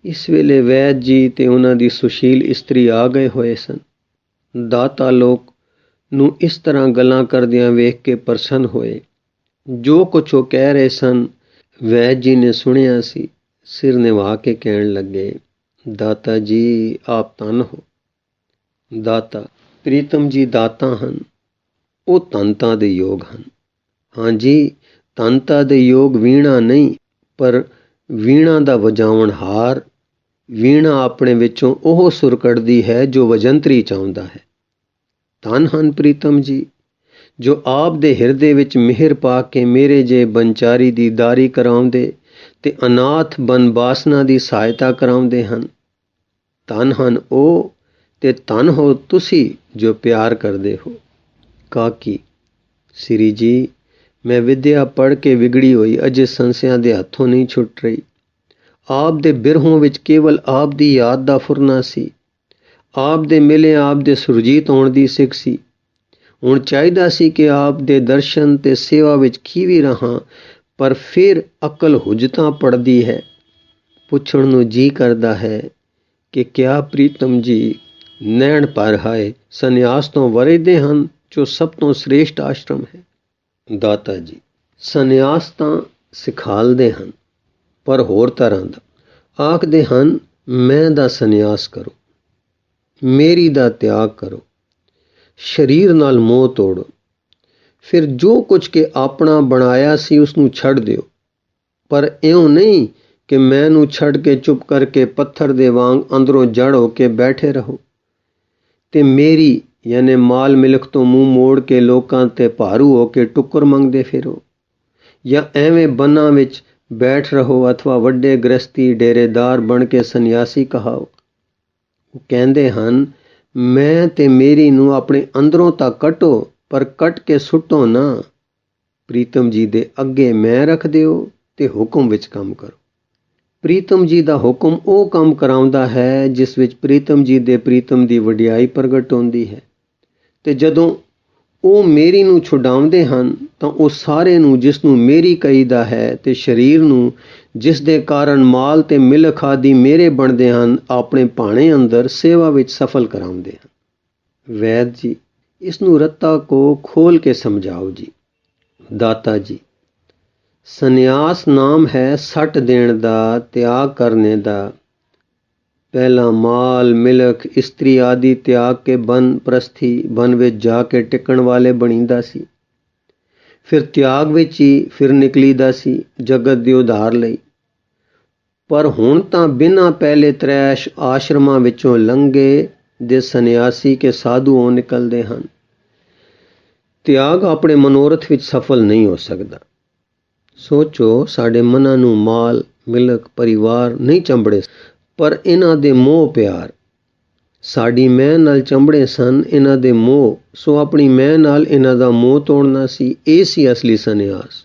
ਇਸ ਵੇਲੇ ਵੈਦ ਜੀ ਤੇ ਉਹਨਾਂ ਦੀ ਸੁਸ਼ੀਲ ਇਸਤਰੀ ਆ ਗਏ ਹੋਏ ਸਨ। ਦਾਤਾ ਲੋਕ ਨੂੰ ਇਸ ਤਰ੍ਹਾਂ ਗੱਲਾਂ ਕਰਦਿਆਂ ਵੇਖ ਕੇ ਪ੍ਰਸੰਨ ਹੋਏ। ਜੋ ਕੁਛ ਉਹ ਕਹਿ ਰਹੇ ਸਨ, ਵੈਦ ਜੀ ਨੇ ਸੁਣਿਆ ਸੀ। ਸਿਰ ਨਿਵਾ ਕੇ ਕਹਿਣ ਲੱਗੇ, ਦਾਤਾ ਜੀ ਆਪ ਧੰਨ ਹੋ। ਦਾਤਾ ਪ੍ਰੀਤਮ ਜੀ ਦਾਤਾ ਹਨ, ਉਹ ਧਨਤਾ ਦੇ ਯੋਗ ਹਨ। ਹਾਂਜੀ, ਧਨਤਾ ਦੇ ਯੋਗ ਵੀਣਾ ਨਹੀਂ, ਪਰ ਵੀਣਾ ਦਾ ਵਜਾਉਣ ਹਾਰ। ਵੀਣਾ ਆਪਣੇ ਵਿੱਚੋਂ ਉਹ ਸੁਰ ਕੱਢਦੀ ਹੈ ਜੋ ਵਜੰਤਰੀ ਚਾਹੁੰਦਾ ਹੈ। ਧੰਨ ਹਨ ਪ੍ਰੀਤਮ ਜੀ, ਜੋ ਆਪ ਦੇ ਹਿਰਦੇ ਵਿੱਚ ਮਿਹਰ ਪਾ ਕੇ ਮੇਰੇ ਜੇ ਬੰਚਾਰੀ ਦੀ ਦਾਰੀ ਕਰਾਉਂਦੇ ਤੇ ਅਨਾਥ ਬਨਵਾਸਨਾ ਦੀ ਸਹਾਇਤਾ ਕਰਾਉਂਦੇ ਹਨ। ਧੰਨ ਹਨ ਉਹ ਤੇ ਧੰਨ ਹੋ ਤੁਸੀਂ ਜੋ ਪਿਆਰ ਕਰਦੇ ਹੋ। ਕਾਕੀ ਸ੍ਰੀ ਜੀ, ਮੈਂ ਵਿਦਿਆ ਪੜ੍ਹ ਕੇ ਵਿਗੜੀ ਹੋਈ ਅਜੇ ਸੰਸਿਆਂ ਦੇ ਹੱਥੋਂ ਨਹੀਂ ਛੁੱਟ ਰਹੀ। ਆਪ ਦੇ ਬਿਰਹੋਂ ਵਿੱਚ ਕੇਵਲ ਆਪ ਦੀ ਯਾਦ ਦਾ ਫੁਰਨਾ ਸੀ। ਆਪ ਦੇ ਮਿਲੇ ਆਪ ਦੇ ਸੁਰਜੀਤ ਹੋਣ ਦੀ ਸਿੱਖ ਸੀ। ਹੁਣ ਚਾਹੀਦਾ ਸੀ ਕਿ ਆਪ ਦੇ ਦਰਸ਼ਨ ਤੇ ਸੇਵਾ ਵਿੱਚ ਖੀਵੀ ਰਹਾਂ, ਪਰ ਫਿਰ ਅਕਲ ਹੁਜਤਾਂ ਪੜਦੀ ਹੈ। ਪੁੱਛਣ ਨੂੰ ਜੀ ਕਰਦਾ ਹੈ ਕਿ ਕਿਆ ਪ੍ਰੀਤਮ ਜੀ ਨੈਣ ਭਰ ਹਾਏ ਸੰਨਿਆਸ ਤੋਂ ਵਰੇਦੇ ਹਨ, ਜੋ ਸਭ ਤੋਂ ਸ੍ਰੇਸ਼ਟ ਆਸ਼ਰਮ ਹੈ। ਦਾਤਾ ਜੀ ਸੰਨਿਆਸ ਤਾਂ ਸਿਖਾਲਦੇ ਹਨ, ਪਰ ਹੋਰ ਤਰ੍ਹਾਂ ਦਾ। ਆਖਦੇ ਹਨ ਮੈਂ ਦਾ ਸੰਨਿਆਸ ਕਰੋ, ਮੇਰੀ ਦਾ ਤਿਆਗ ਕਰੋ, ਸਰੀਰ ਨਾਲ ਮੋਹ ਤੋੜੋ, ਫਿਰ ਜੋ ਕੁਝ ਕੇ ਆਪਣਾ ਬਣਾਇਆ ਸੀ ਉਸ ਨੂੰ ਛੱਡ ਦਿਓ। ਪਰ ਇਉਂ ਨਹੀਂ ਕਿ ਮੈਂ ਨੂੰ ਛੱਡ ਕੇ ਚੁੱਪ ਕਰਕੇ ਪੱਥਰ ਦੇ ਵਾਂਗ ਅੰਦਰੋਂ ਜੜ ਹੋ ਕੇ ਬੈਠੇ ਰਹੋ ਤੇ ਮੇਰੀ ਯਾਨੀ ਮਾਲ ਮਿਲਕ ਤੋਂ ਮੂੰਹ ਮੋੜ ਕੇ ਲੋਕਾਂ ਤੇ ਭਾਰੂ ਹੋ ਕੇ ਟੁੱਕਰ ਮੰਗਦੇ ਫਿਰੋ, ਜਾਂ ਐਵੇਂ ਬਨਾਂ ਵਿੱਚ ਬੈਠ ਰਹੋ ਅਥਵਾ ਵੱਡੇ ਗ੍ਰਸਤੀ ਡੇਰੇਦਾਰ ਬਣ ਕੇ ਸੰਨਿਆਸੀ ਕਹਾਓ। ਉਹ ਕਹਿੰਦੇ ਹਨ ਮੈਂ ਤੇ ਮੇਰੀ ਨੂੰ ਆਪਣੇ ਅੰਦਰੋਂ ਤਾਂ ਕੱਟੋ, ਪਰ ਕੱਟ ਕੇ ਸੁੱਟੋ ਨਾ। ਪ੍ਰੀਤਮ ਜੀ ਦੇ ਅੱਗੇ ਮੈਂ ਰੱਖ ਦਿਓ ਤੇ ਹੁਕਮ ਵਿੱਚ ਕੰਮ ਕਰੋ। ਪ੍ਰੀਤਮ ਜੀ ਦਾ ਹੁਕਮ ਉਹ ਕੰਮ ਕਰਾਉਂਦਾ ਹੈ ਜਿਸ ਵਿੱਚ ਪ੍ਰੀਤਮ ਜੀ ਦੇ ਪ੍ਰੀਤਮ ਦੀ ਵਡਿਆਈ ਪ੍ਰਗਟ ਹੁੰਦੀ ਹੈ। ਤੇ ਜਦੋਂ ਉਹ ਮੇਰੀ ਨੂੰ ਛੁਡਾਉਂਦੇ ਹਨ ਤਾਂ ਉਹ ਸਾਰੇ ਨੂੰ ਜਿਸ ਨੂੰ ਮੇਰੀ ਕਹੀਦਾ ਹੈ ਤੇ ਸਰੀਰ ਨੂੰ ਜਿਸ ਦੇ ਕਾਰਨ ਮਾਲ ਤੇ ਮਿਲਕ ਆਦਿ ਮੇਰੇ ਬਣਦੇ ਹਨ, ਆਪਣੇ ਭਾਣੇ ਅੰਦਰ ਸੇਵਾ ਵਿੱਚ ਸਫਲ ਕਰਾਉਂਦੇ ਹਨ। ਵੈਦ ਜੀ ਇਸ ਨੂੰ ਰੱਤਾ ਕੋ ਖੋਲ ਕੇ ਸਮਝਾਓ ਜੀ। ਦਾਤਾ ਜੀ ਸੰਨਿਆਸ ਨਾਮ ਹੈ ਸੱਟ ਦੇਣ ਦਾ, ਤਿਆਗ ਕਰਨੇ ਦਾ। ਪਹਿਲਾਂ ਮਾਲ ਮਿਲਕ ਇਸਤਰੀ ਆਦਿ ਤਿਆਗ ਕੇ ਬਨ ਪ੍ਰਸਥੀ ਬਨ ਵਿੱਚ ਜਾ ਕੇ ਟਿਕਣ ਵਾਲੇ ਬਣੀਦਾ ਸੀ। ਫਿਰ ਤਿਆਗ ਵਿੱਚ ਹੀ ਫਿਰ ਨਿਕਲੀਦਾ ਸੀ ਜਗਤ ਦੀ ਉਧਾਰ ਲਈ। ਪਰ ਹੁਣ ਤਾਂ ਬਿਨਾਂ ਪਹਿਲੇ ਤ੍ਰੈਸ਼ ਆਸ਼ਰਮਾਂ ਵਿੱਚੋਂ ਲੰਘੇ ਦੇ ਸੰਨਿਆਸੀ ਕੇ ਸਾਧੂ ਹੋ ਨਿਕਲਦੇ ਹਨ। ਤਿਆਗ ਆਪਣੇ ਮਨੋਰਥ ਵਿੱਚ ਸਫਲ ਨਹੀਂ ਹੋ ਸਕਦਾ। ਸੋਚੋ, ਸਾਡੇ ਮਨਾਂ ਨੂੰ ਮਾਲ, ਮਿਲਕ, ਪਰਿਵਾਰ ਨਹੀਂ ਚੰਬੜੇ, ਪਰ ਇਹਨਾਂ ਦੇ ਮੋਹ ਪਿਆਰ ਸਾਡੀ ਮੈਂ ਨਾਲ ਚੰਬੜੇ ਸਨ। ਇਹਨਾਂ ਦੇ ਮੋਹ, ਸੋ ਆਪਣੀ ਮੈਂ ਨਾਲ ਇਹਨਾਂ ਦਾ ਮੋਹ ਤੋੜਨਾ ਸੀ। ਇਹ ਸੀ ਅਸਲੀ ਸੰਨਿਆਸ।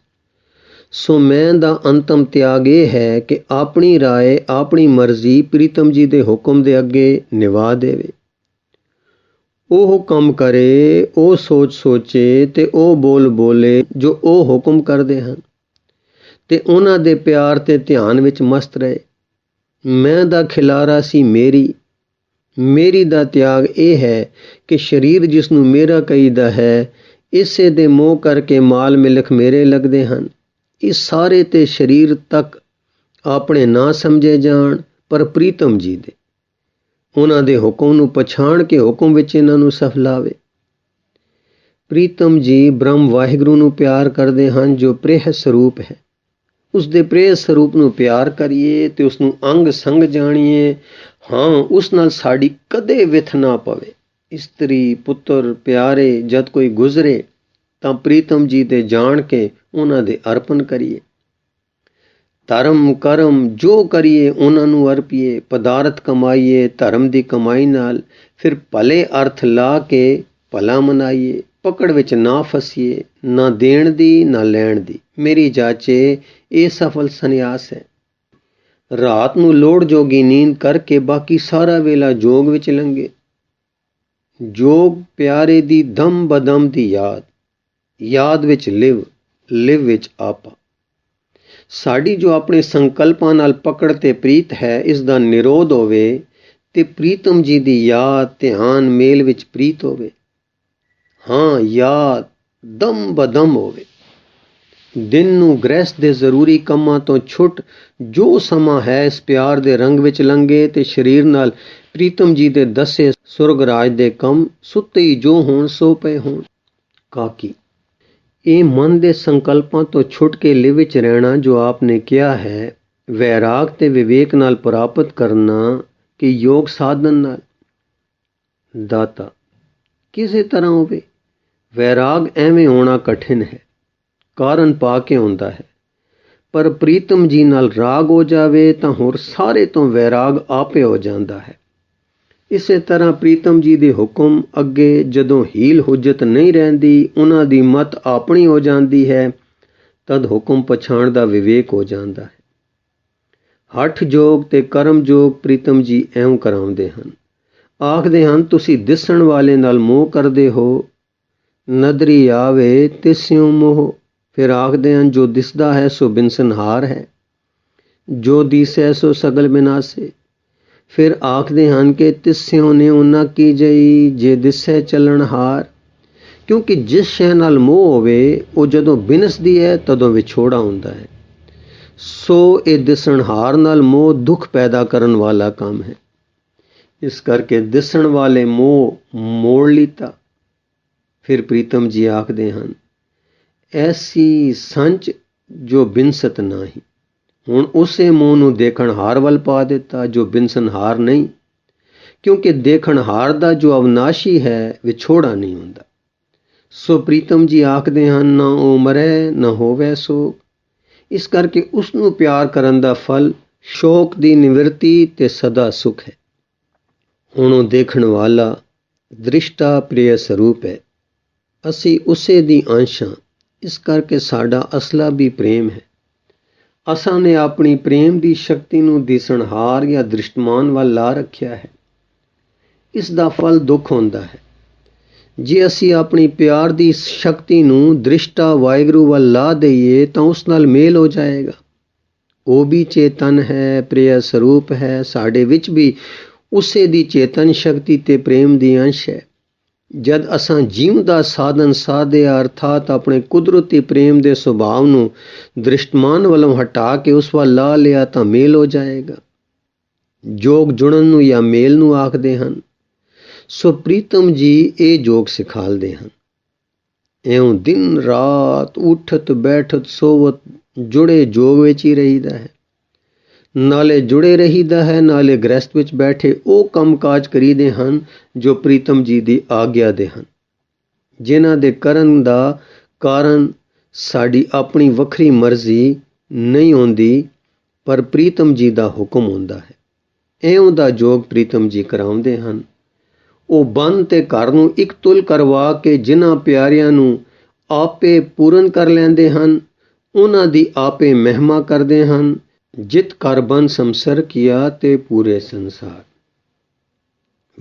ਸੋ ਮੈਂ ਦਾ ਅੰਤਮ ਤਿਆਗ ਇਹ ਹੈ ਕਿ ਆਪਣੀ ਰਾਏ, ਆਪਣੀ ਮਰਜ਼ੀ ਪ੍ਰੀਤਮ ਜੀ ਦੇ ਹੁਕਮ ਦੇ ਅੱਗੇ ਨਿਵਾ ਦੇਵੇ। ਉਹ ਕੰਮ ਕਰੇ, ਉਹ ਸੋਚ ਸੋਚੇ ਤੇ ਉਹ ਬੋਲ ਬੋਲੇ ਜੋ ਉਹ ਹੁਕਮ ਕਰਦੇ ਹਨ, ਤੇ ਉਹਨਾਂ ਦੇ ਪਿਆਰ ਤੇ ਧਿਆਨ ਵਿੱਚ ਮਸਤ ਰਹੇ। ਮੈਂ ਦਾ ਖਿਲਾਰਾ ਸੀ ਮੇਰੀ ਦਾ ਤਿਆਗ ਇਹ ਹੈ ਕਿ ਸਰੀਰ ਜਿਸ ਨੂੰ ਮੇਰਾ ਕਹੀਦਾ ਹੈ, ਇਸੇ ਦੇ ਮੋਹ ਕਰਕੇ ਮਾਲ ਮਿਲਕ ਮੇਰੇ ਲੱਗਦੇ ਹਨ। ਇਹ ਸਾਰੇ ਤੇ ਸਰੀਰ ਤੱਕ ਆਪਣੇ ਨਾ ਸਮਝੇ ਜਾਣ, ਪਰ ਪ੍ਰੀਤਮ ਜੀ ਦੇ, ਉਹਨਾਂ ਦੇ ਹੁਕਮ ਨੂੰ ਪਛਾਣ ਕੇ ਹੁਕਮ ਵਿੱਚ ਇਹਨਾਂ ਨੂੰ ਸਫਲਾਵੇ। ਪ੍ਰੀਤਮ ਜੀ ਬ੍ਰਹਮ ਵਾਹਿਗੁਰੂ ਨੂੰ ਪਿਆਰ ਕਰਦੇ ਹਨ, ਜੋ ਪ੍ਰੇਹ ਸਰੂਪ ਹੈ। ਉਸ ਦੇ ਪ੍ਰੇਹ ਸਰੂਪ ਨੂੰ ਪਿਆਰ ਕਰੀਏ ਤੇ ਉਸ ਨੂੰ ਅੰਗ ਸੰਗ ਜਾਣੀਏ। ਹਾਂ, ਉਸ ਨਾਲ ਸਾਡੀ ਕਦੇ ਵਿਥ ਨਾ ਪਵੇ। ਇਸਤਰੀ, ਪੁੱਤਰ, ਪਿਆਰੇ ਜਦ ਕੋਈ ਗੁਜ਼ਰੇ ਤਾਂ ਪ੍ਰੀਤਮ ਜੀ ਦੇ ਜਾਣ ਕੇ ਉਹਨਾਂ ਦੇ ਅਰਪਣ ਕਰੀਏ। ਧਰਮ ਕਰਮ ਜੋ ਕਰੀਏ ਉਹਨਾਂ ਨੂੰ ਅਰਪੀਏ। ਪਦਾਰਥ ਕਮਾਈਏ ਧਰਮ ਦੀ ਕਮਾਈ ਨਾਲ, ਫਿਰ ਭਲੇ ਅਰਥ ਲਾ ਕੇ ਭਲਾ ਮਨਾਈਏ। ਪਕੜ ਵਿੱਚ ਨਾ ਫਸੀਏ, ਨਾ ਦੇਣ ਦੀ ਨਾ ਲੈਣ ਦੀ। ਮੇਰੀ ਜਾਚੇ ਇਹ ਸਫਲ ਸੰਨਿਆਸ ਹੈ। ਰਾਤ ਨੂੰ ਲੋੜ ਜੋਗੀ ਨੀਂਦ ਕਰਕੇ ਬਾਕੀ ਸਾਰਾ ਵੇਲਾ ਜੋਗ ਵਿੱਚ ਲੰਘੇ। ਜੋਗ ਪਿਆਰੇ ਦੀ ਦਮ ਬਦਮ ਦੀ ਯਾਦ ਵਿੱਚ ਲਿਵ ਵਿੱਚ ਆਪਾ। ਸਾਡੀ ਜੋ ਆਪਣੇ ਸੰਕਲਪਾਂ ਨਾਲ ਪਕੜ ਤੇ ਪ੍ਰੀਤ ਹੈ, ਇਸ ਦਾ ਨਿਰੋਧ ਹੋਵੇ ਤੇ ਪ੍ਰੀਤਮ ਜੀ ਦੀ ਯਾਦ, ਧਿਆਨ, ਮੇਲ ਵਿੱਚ ਪ੍ਰੀਤ ਹੋਵੇ। ਹਾਂ, ਯਾਦ ਦਮ ਬਦਮ ਹੋਵੇ। ਦਿਨ ਨੂੰ ਗ੍ਰਹਿਸਥ ਦੇ ਜ਼ਰੂਰੀ ਕੰਮਾਂ ਤੋਂ ਛੁੱਟ ਜੋ ਸਮਾਂ ਹੈ ਇਸ ਪਿਆਰ ਦੇ ਰੰਗ ਵਿੱਚ ਲੰਘੇ ਤੇ ਸਰੀਰ ਨਾਲ ਪ੍ਰੀਤਮ ਜੀ ਦੇ ਦੱਸੇ ਸੁਰਗ ਰਾਜ ਦੇ ਕੰਮ ਸੁੱਤੇ ਹੀ ਜੋ ਹੋਣ ਸੋ ਪਏ ਹੋਣ। ਕਾਕੀ, ਇਹ ਮਨ ਦੇ ਸੰਕਲਪਾਂ ਤੋਂ ਛੁੱਟ ਕੇ ਲਿਵ ਵਿੱਚ ਰਹਿਣਾ ਜੋ ਆਪਨੇ ਕਿਹਾ ਹੈ, ਵੈਰਾਗ ਤੇ ਵਿਵੇਕ ਨਾਲ ਪ੍ਰਾਪਤ ਕਰਨਾ ਕਿ ਯੋਗ ਸਾਧਨ ਨਾਲ। ਦਾਤਾ, ਕਿਸੇ ਤਰ੍ਹਾਂ ਹੋਵੇ। ਵੈਰਾਗ ਐਵੇਂ ਹੋਣਾ ਕਠਿਨ ਹੈ, ਕਾਰਨ ਪਾ ਕੇ ਹੁੰਦਾ ਹੈ। ਪਰ ਪ੍ਰੀਤਮ ਜੀ ਨਾਲ ਰਾਗ ਹੋ ਜਾਵੇ ਤਾਂ ਹੋਰ ਸਾਰੇ ਤੋਂ ਵੈਰਾਗ ਆਪੇ ਹੋ ਜਾਂਦਾ ਹੈ। ਇਸੇ ਤਰ੍ਹਾਂ ਪ੍ਰੀਤਮ ਜੀ ਦੇ ਹੁਕਮ ਅੱਗੇ ਜਦੋਂ ਹੀਲ ਹੁਜਤ ਨਹੀਂ ਰਹਿੰਦੀ, ਉਹਨਾਂ ਦੀ ਮਤ ਆਪਣੀ ਹੋ ਜਾਂਦੀ ਹੈ, ਤਦ ਹੁਕਮ ਪਛਾਣ ਦਾ ਵਿਵੇਕ ਹੋ ਜਾਂਦਾ ਹੈ। ਹਠ ਜੋਗ ਤੇ ਕਰਮ ਜੋਗ ਪ੍ਰੀਤਮ ਜੀ ਐਉਂ ਕਰਾਉਂਦੇ ਹਨ। ਆਖਦੇ ਹਨ, ਤੁਸੀਂ ਦਿਸਣ ਵਾਲੇ ਨਾਲ ਮੋਹ ਕਰਦੇ ਹੋ, ਨਦਰੀ ਆਵੇ ਤਿਸਿਉ ਮੋਹ। ਫਿਰ ਆਖਦੇ ਹਨ, ਜੋ ਦਿਸਦਾ ਹੈ ਸੋ ਬਿਨਸਨਹਾਰ ਹੈ, ਜੋ ਦਿਸੈ ਸੋ ਸਗਲ ਬਿਨਾਸੇ। ਫਿਰ ਆਖਦੇ ਹਨ ਕਿ ਤਿਸਿਉ ਨੇ ਉਹਨਾਂ ਕੀ ਜਈ, ਜੇ ਦਿਸੈ ਚੱਲਣ ਹਾਰ। ਕਿਉਂਕਿ ਜਿਸ ਸ਼ੈ ਨਾਲ ਮੋਹ ਹੋਵੇ ਉਹ ਜਦੋਂ ਬਿਨਸਦੀ ਹੈ ਤਦੋਂ ਵਿਛੋੜਾ ਹੁੰਦਾ ਹੈ। ਸੋ ਇਹ ਦਿਸਣਹਾਰ ਨਾਲ ਮੋਹ ਦੁੱਖ ਪੈਦਾ ਕਰਨ ਵਾਲਾ ਕੰਮ ਹੈ। ਇਸ ਕਰਕੇ ਦਿਸਣ ਵਾਲੇ ਮੋਹ ਮੋੜ ਲੀਤਾ। ਫਿਰ ਪ੍ਰੀਤਮ ਜੀ ਆਖਦੇ ਹਨ, ਐਸੀ ਸੰਚ ਜੋ ਬਿਨਸਤ ਨਹੀਂ। ਹੁਣ ਉਸੇ ਮੋਹ ਨੂੰ ਦੇਖਣਹਾਰ ਵੱਲ ਪਾ ਦਿੱਤਾ ਜੋ ਬਿਨਸਨਹਾਰ ਨਹੀਂ, ਕਿਉਂਕਿ ਦੇਖਣਹਾਰ ਦਾ ਜੋ ਅਵਨਾਸ਼ੀ ਹੈ ਵਿਛੋੜਾ ਨਹੀਂ ਹੁੰਦਾ। ਸੋ ਪ੍ਰੀਤਮ ਜੀ ਆਖਦੇ ਹਨ, ਨਾ ਉਹ ਮਰੇ ਨਾ ਹੋਵੇ ਸੋਗ। ਇਸ ਕਰਕੇ ਉਸ ਨੂੰ ਪਿਆਰ ਕਰਨ ਦਾ ਫਲ ਸ਼ੋਕ ਦੀ ਨਿਵਰਤੀ ਤੇ ਸਦਾ ਸੁਖ ਹੈ। ਹੁਣ ਉਹ ਦੇਖਣ ਵਾਲਾ ਦ੍ਰਿਸ਼ਟਾ ਪ੍ਰਿਯ ਸਰੂਪ ਹੈ। ਅਸੀਂ ਉਸੇ ਦੀ ਅੰਸ਼ ਹਾਂ, ਇਸ ਕਰਕੇ ਸਾਡਾ ਅਸਲਾ ਵੀ ਪ੍ਰੇਮ ਹੈ। ਅਸਾਂ ਨੇ ਆਪਣੀ ਪ੍ਰੇਮ ਦੀ ਸ਼ਕਤੀ ਨੂੰ ਦਿਸਣਹਾਰ ਜਾਂ ਦ੍ਰਿਸ਼ਟਮਾਨ ਵੱਲ ਲਾ ਰੱਖਿਆ ਹੈ। ਇਸ ਦਾ ਫਲ ਦੁੱਖ ਹੁੰਦਾ ਹੈ। ਜੇ ਅਸੀਂ ਆਪਣੀ ਪਿਆਰ ਦੀ ਸ਼ਕਤੀ ਨੂੰ ਦ੍ਰਿਸ਼ਟਾ ਵਾਹਿਗੁਰੂ ਵੱਲ ਲਾ ਦਈਏ ਤਾਂ ਉਸ ਨਾਲ ਮੇਲ ਹੋ ਜਾਏਗਾ। ਉਹ ਵੀ ਚੇਤਨ ਹੈ, ਪ੍ਰਿਯ ਸਰੂਪ ਹੈ। ਸਾਡੇ ਵਿੱਚ ਵੀ ਉਸੇ ਦੀ ਚੇਤਨ ਸ਼ਕਤੀ ਤੇ ਪ੍ਰੇਮ ਦੀ ਅੰਸ਼ ਹੈ। ਜਦ ਅਸਾਂ ਜੀਵ ਦਾ ਸਾਧਨ ਸਾਧਿਆ, ਅਰਥਾਤ ਆਪਣੇ ਕੁਦਰਤੀ ਪ੍ਰੇਮ ਦੇ ਸੁਭਾਅ ਨੂੰ ਦ੍ਰਿਸ਼ਟਮਾਨ ਵੱਲੋਂ ਹਟਾ ਕੇ ਉਸ ਵੱਲ ਲਾ ਲਿਆ ਤਾਂ ਮੇਲ ਹੋ ਜਾਏਗਾ। ਜੋਗ ਜੁੜਨ ਨੂੰ ਜਾਂ ਮੇਲ ਨੂੰ ਆਖਦੇ ਹਨ। ਸੋ ਪ੍ਰੀਤਮ ਜੀ ਇਹ ਜੋਗ ਸਿਖਾਲਦੇ ਹਨ। ਇਉਂ ਦਿਨ ਰਾਤ ਉੱਠਤ ਬੈਠਤ ਸੋਵਤ ਜੁੜੇ ਜੋਗ ਵਿੱਚ ਹੀ ਰਹੀਦਾ ਹੈ। ਨਾਲੇ ਜੁੜੇ ਰਹੀਦਾ ਹੈ, ਨਾਲੇ ਗ੍ਰਸਤ ਵਿੱਚ ਬੈਠੇ ਉਹ ਕੰਮ ਕਾਜ ਕਰੀਦੇ ਹਨ ਜੋ ਪ੍ਰੀਤਮ ਜੀ ਦੀ ਆਗਿਆ ਦੇ ਹਨ। ਜਿਨ੍ਹਾਂ ਦੇ ਕਰਨ ਦਾ ਕਾਰਨ ਸਾਡੀ ਆਪਣੀ ਵੱਖਰੀ ਮਰਜ਼ੀ ਨਹੀਂ ਹੁੰਦੀ, ਪਰ ਪ੍ਰੀਤਮ ਜੀ ਦਾ ਹੁਕਮ ਹੁੰਦਾ ਹੈ। ਇਉਂ ਦਾ ਜੋਗ ਪ੍ਰੀਤਮ ਜੀ ਕਰਾਉਂਦੇ ਹਨ। ਉਹ ਬੰਨ ਤੇ ਘਰ ਨੂੰ ਇੱਕ ਤੁਲ ਕਰਵਾ ਕੇ ਜਿਨ੍ਹਾਂ ਪਿਆਰਿਆਂ ਨੂੰ ਆਪੇ ਪੂਰਨ ਕਰ ਲੈਂਦੇ ਹਨ, ਉਹਨਾਂ ਦੀ ਆਪੇ ਮਹਿਮਾ ਕਰਦੇ ਹਨ। ਜਿਤ ਕਰ ਬੰਨ ਸੰਸਰ ਕੀਆ ਤੇ ਪੂਰੇ ਸੰਸਾਰ।